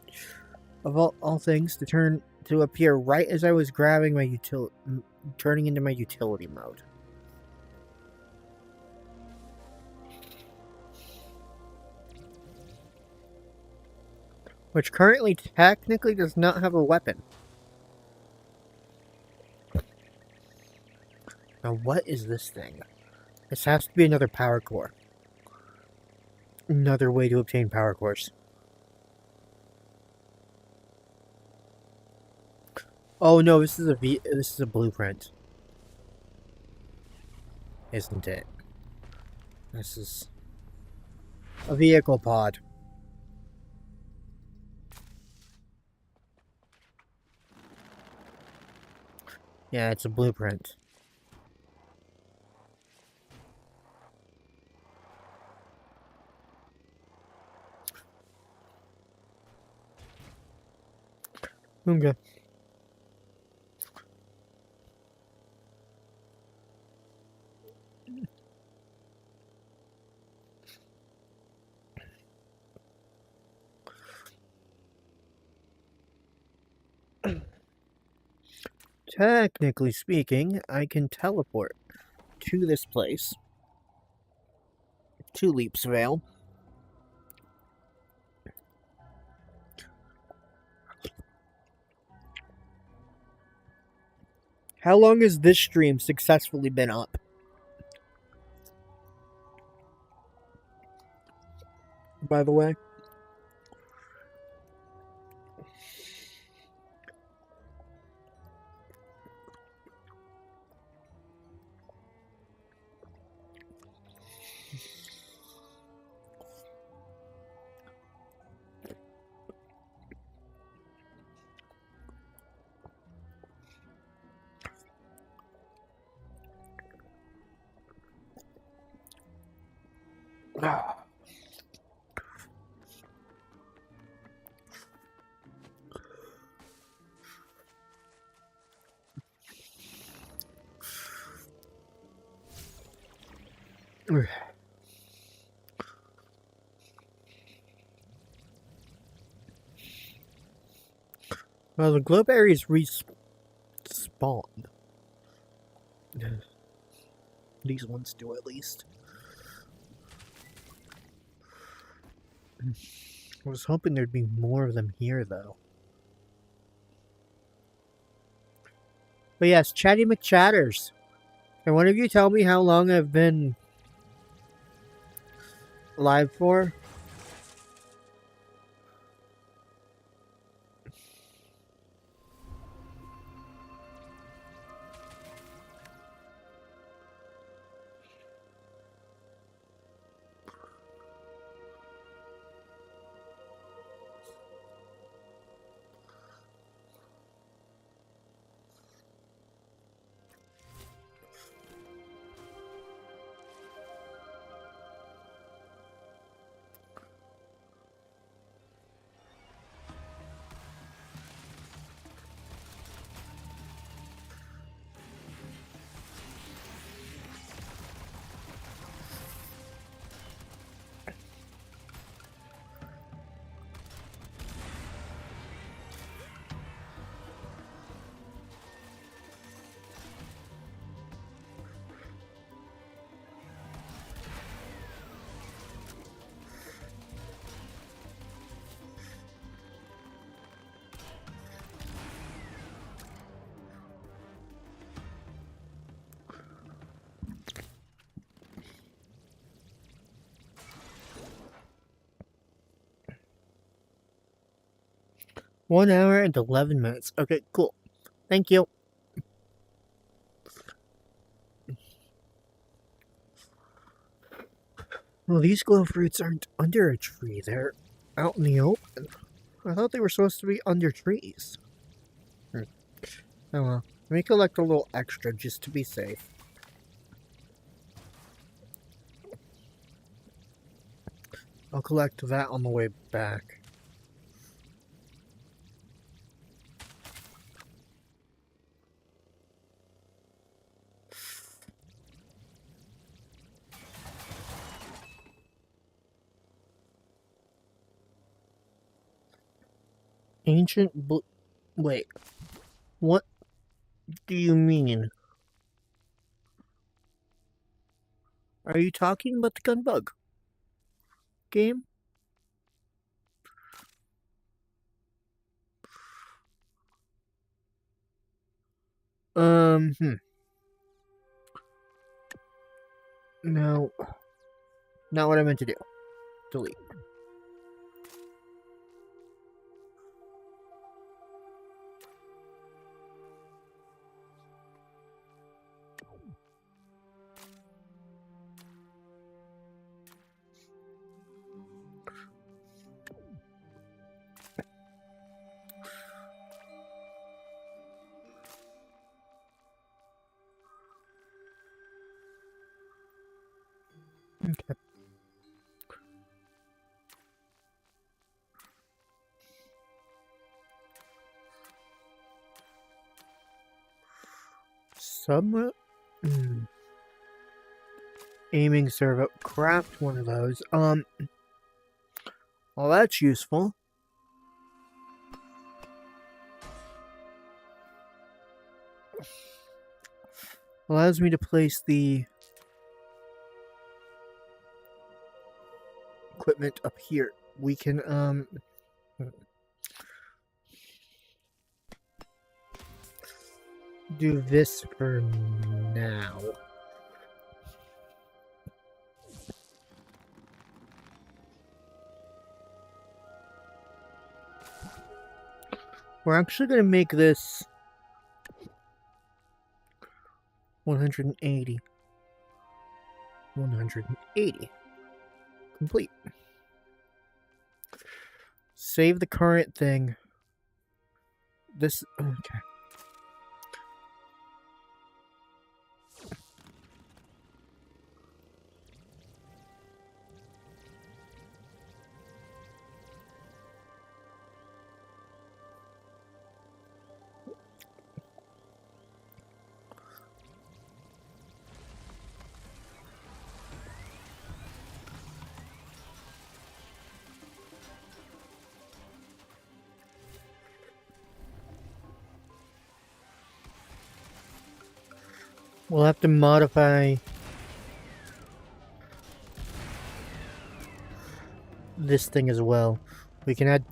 of all things, to appear right as I was grabbing my turning into my utility mode. Which currently technically does not have a weapon. Now what is this thing? This has to be another power core. Another way to obtain power cores. Oh no, this is a blueprint. Isn't it? This is a vehicle pod. Yeah, it's a blueprint. Okay. Technically speaking, I can teleport to this place. To Leapsvale. How long has this stream successfully been up? By the way? Well, the glow berries respawn. These ones do, at least. I was hoping there'd be more of them here, though. But yes, Chatty McChatters. Can one of you tell me how long I've been live for? One hour and 11 minutes. Okay, cool. Thank you. Well, these glow fruits aren't under a tree. They're out in the open. I thought they were supposed to be under trees. Oh well. Let me collect a little extra just to be safe. I'll collect that on the way back. Ancient wait. What do you mean? Are you talking about the Gunbug game? No. Not what I meant to do. Delete. Okay. Some aiming servo. Craft one of those. Well, that's useful. Allows me to place the equipment up here. We can do this for now. We're actually going to make this 180. 180. Complete. Save the current thing. This, okay. We'll have to modify this thing as well. We can add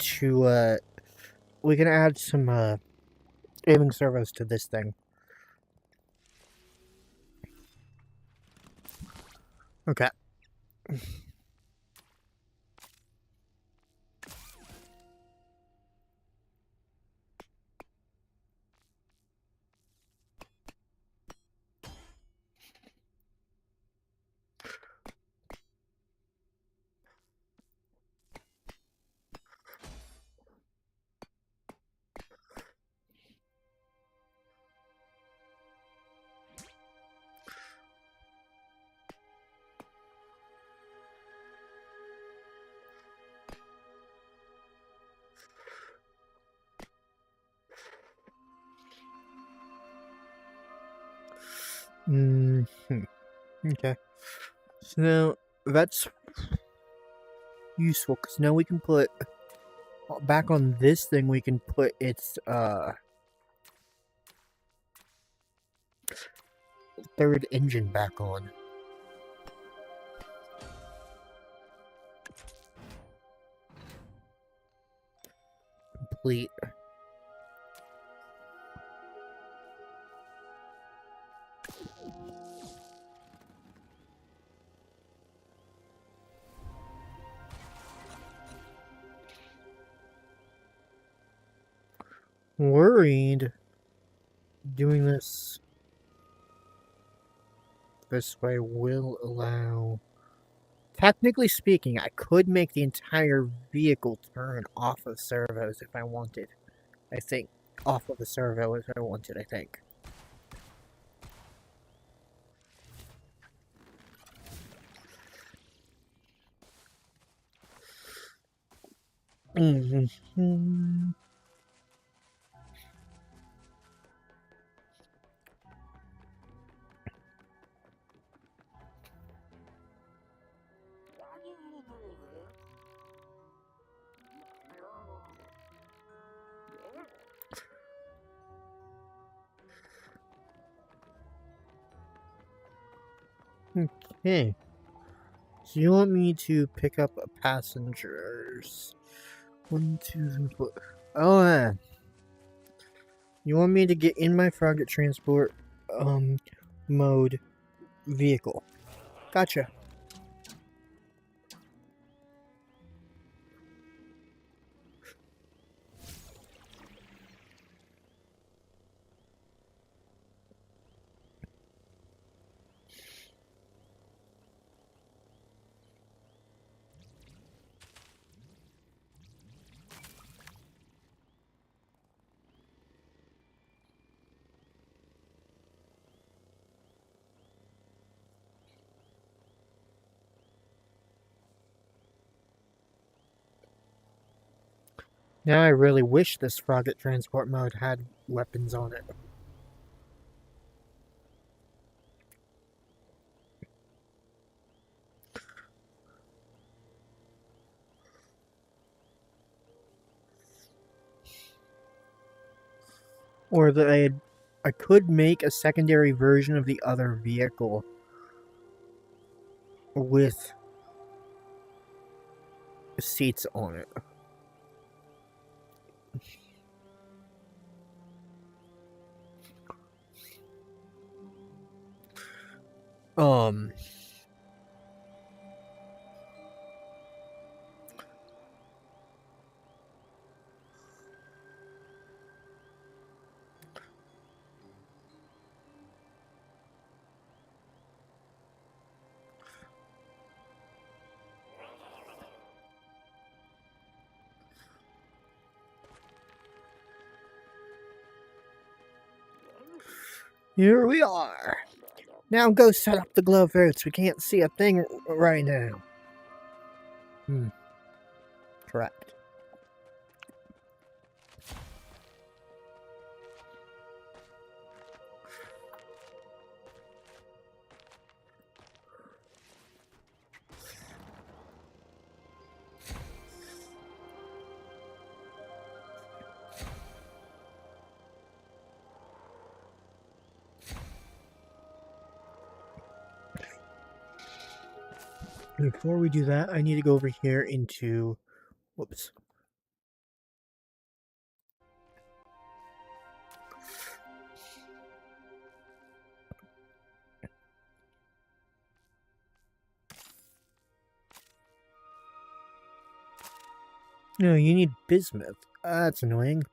some aiming servos to this thing. Okay. Okay. So now that's useful because now we can put back on this thing. We can put its third engine back on. Complete. Worried doing this way will allow. Technically speaking, I could make the entire vehicle turn off of servos if I wanted. I think off of the servo if I wanted. I think. Mm-hmm. Okay. So you want me to pick up passengers? 1, 2, 3, 4. Oh, yeah. You want me to get in my Frogget transport mode vehicle. Gotcha. Now I really wish this Frogget transport mode had weapons on it. Or that I could make a secondary version of the other vehicle with seats on it. Um, here we are. Now go set up the glove roots. We can't see a thing right now. Correct. Before we do that, I need to go over here into... Whoops. No, you need bismuth. That's annoying.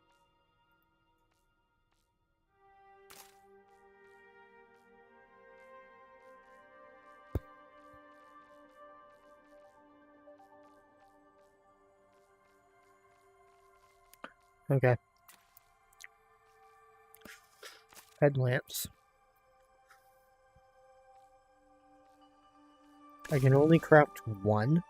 Okay. Headlamps. I can only craft one.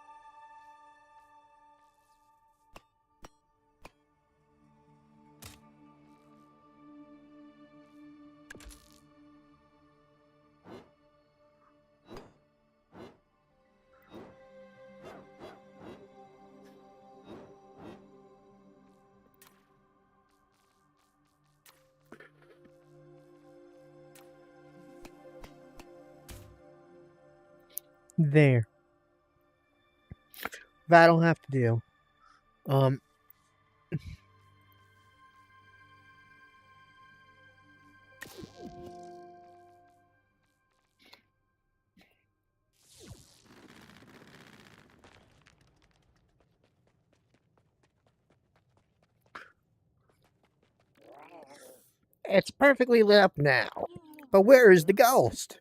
There. That'll have to do. It's perfectly lit up now. But where is the ghost?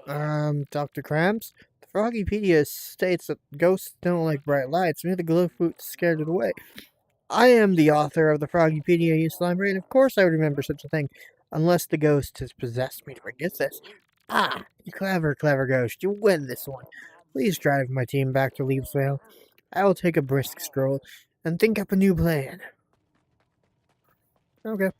Dr. Krabs? The Froggypedia states that ghosts don't like bright lights. Maybe the glow fruit scared it away. I am the author of the Froggypedia, you Slimer, and of course I would remember such a thing. Unless the ghost has possessed me to forget this. Ah, you clever, clever ghost. You win this one. Please drive my team back to Leapsvale. I will take a brisk stroll and think up a new plan. Okay.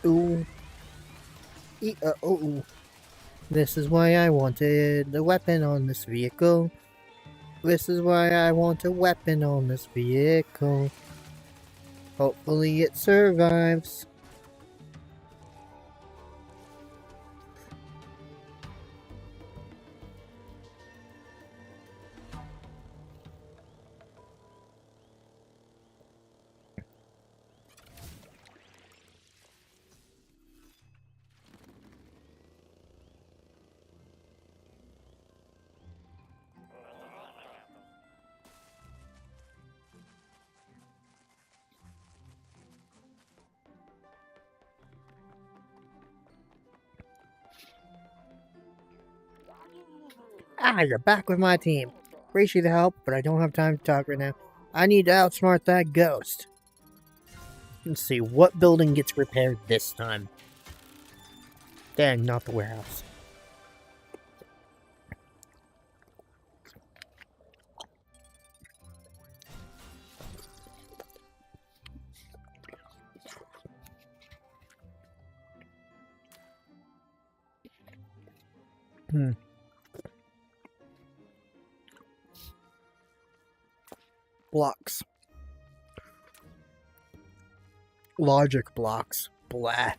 Ooh. Oh. This is why I wanted the weapon on this vehicle. This is why I want a weapon on this vehicle. Hopefully it survives. Ah, you're back with my team. Appreciate the help, but I don't have time to talk right now. I need to outsmart that ghost. Let's see, what building gets repaired this time? Dang, not the warehouse. Blocks. Logic blocks. Blah.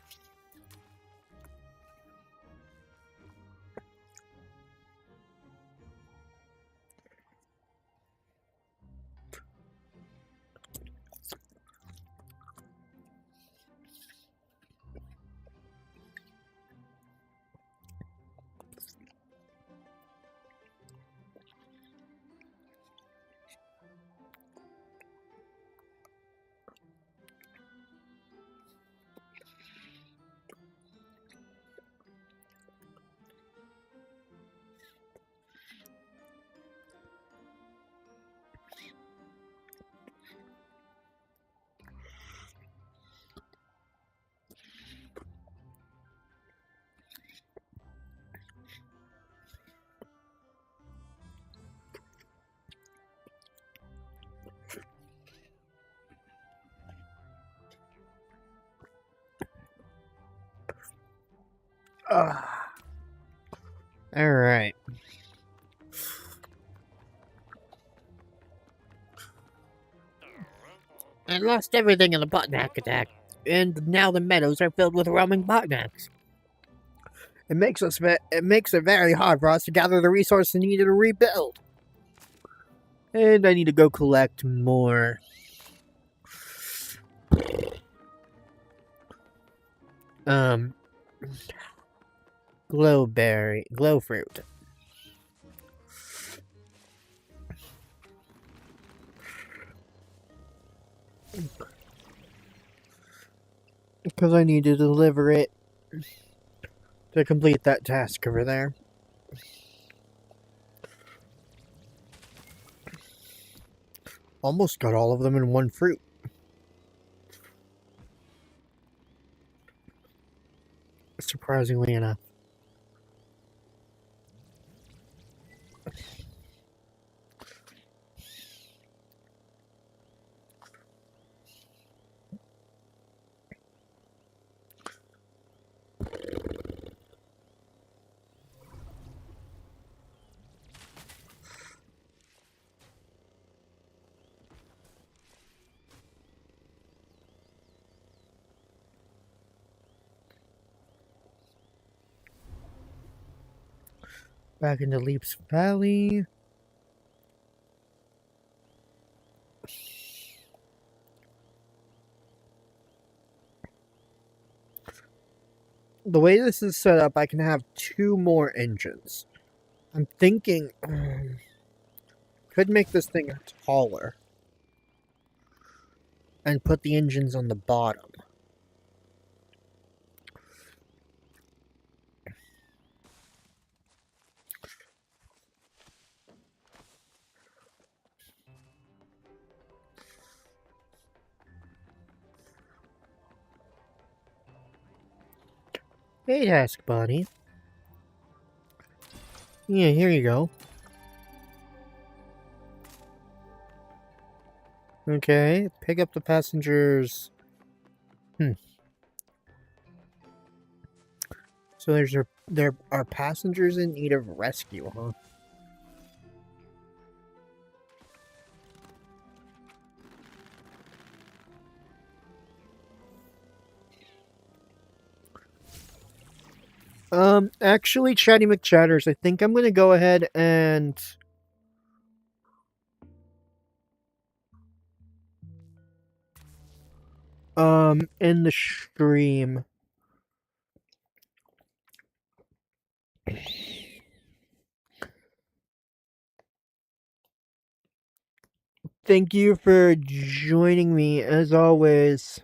Alright. I lost everything in the Botnak attack, and now the meadows are filled with roaming Botnaks. It makes it very hard for us to gather the resources needed to rebuild. And I need to go collect more. Glow fruit. Because I need to deliver it to complete that task over there. Almost got all of them in one fruit. Surprisingly enough. Back into Leaps Valley. The way this is set up, I can have 2 more engines. I'm thinking, could make this thing taller and put the engines on the bottom. Hey, Task Buddy. Yeah, here you go. Okay, pick up the passengers. So there are passengers in need of rescue, huh? Actually, Chatty McChatters, I think I'm gonna go ahead and end the stream. Thank you for joining me as always.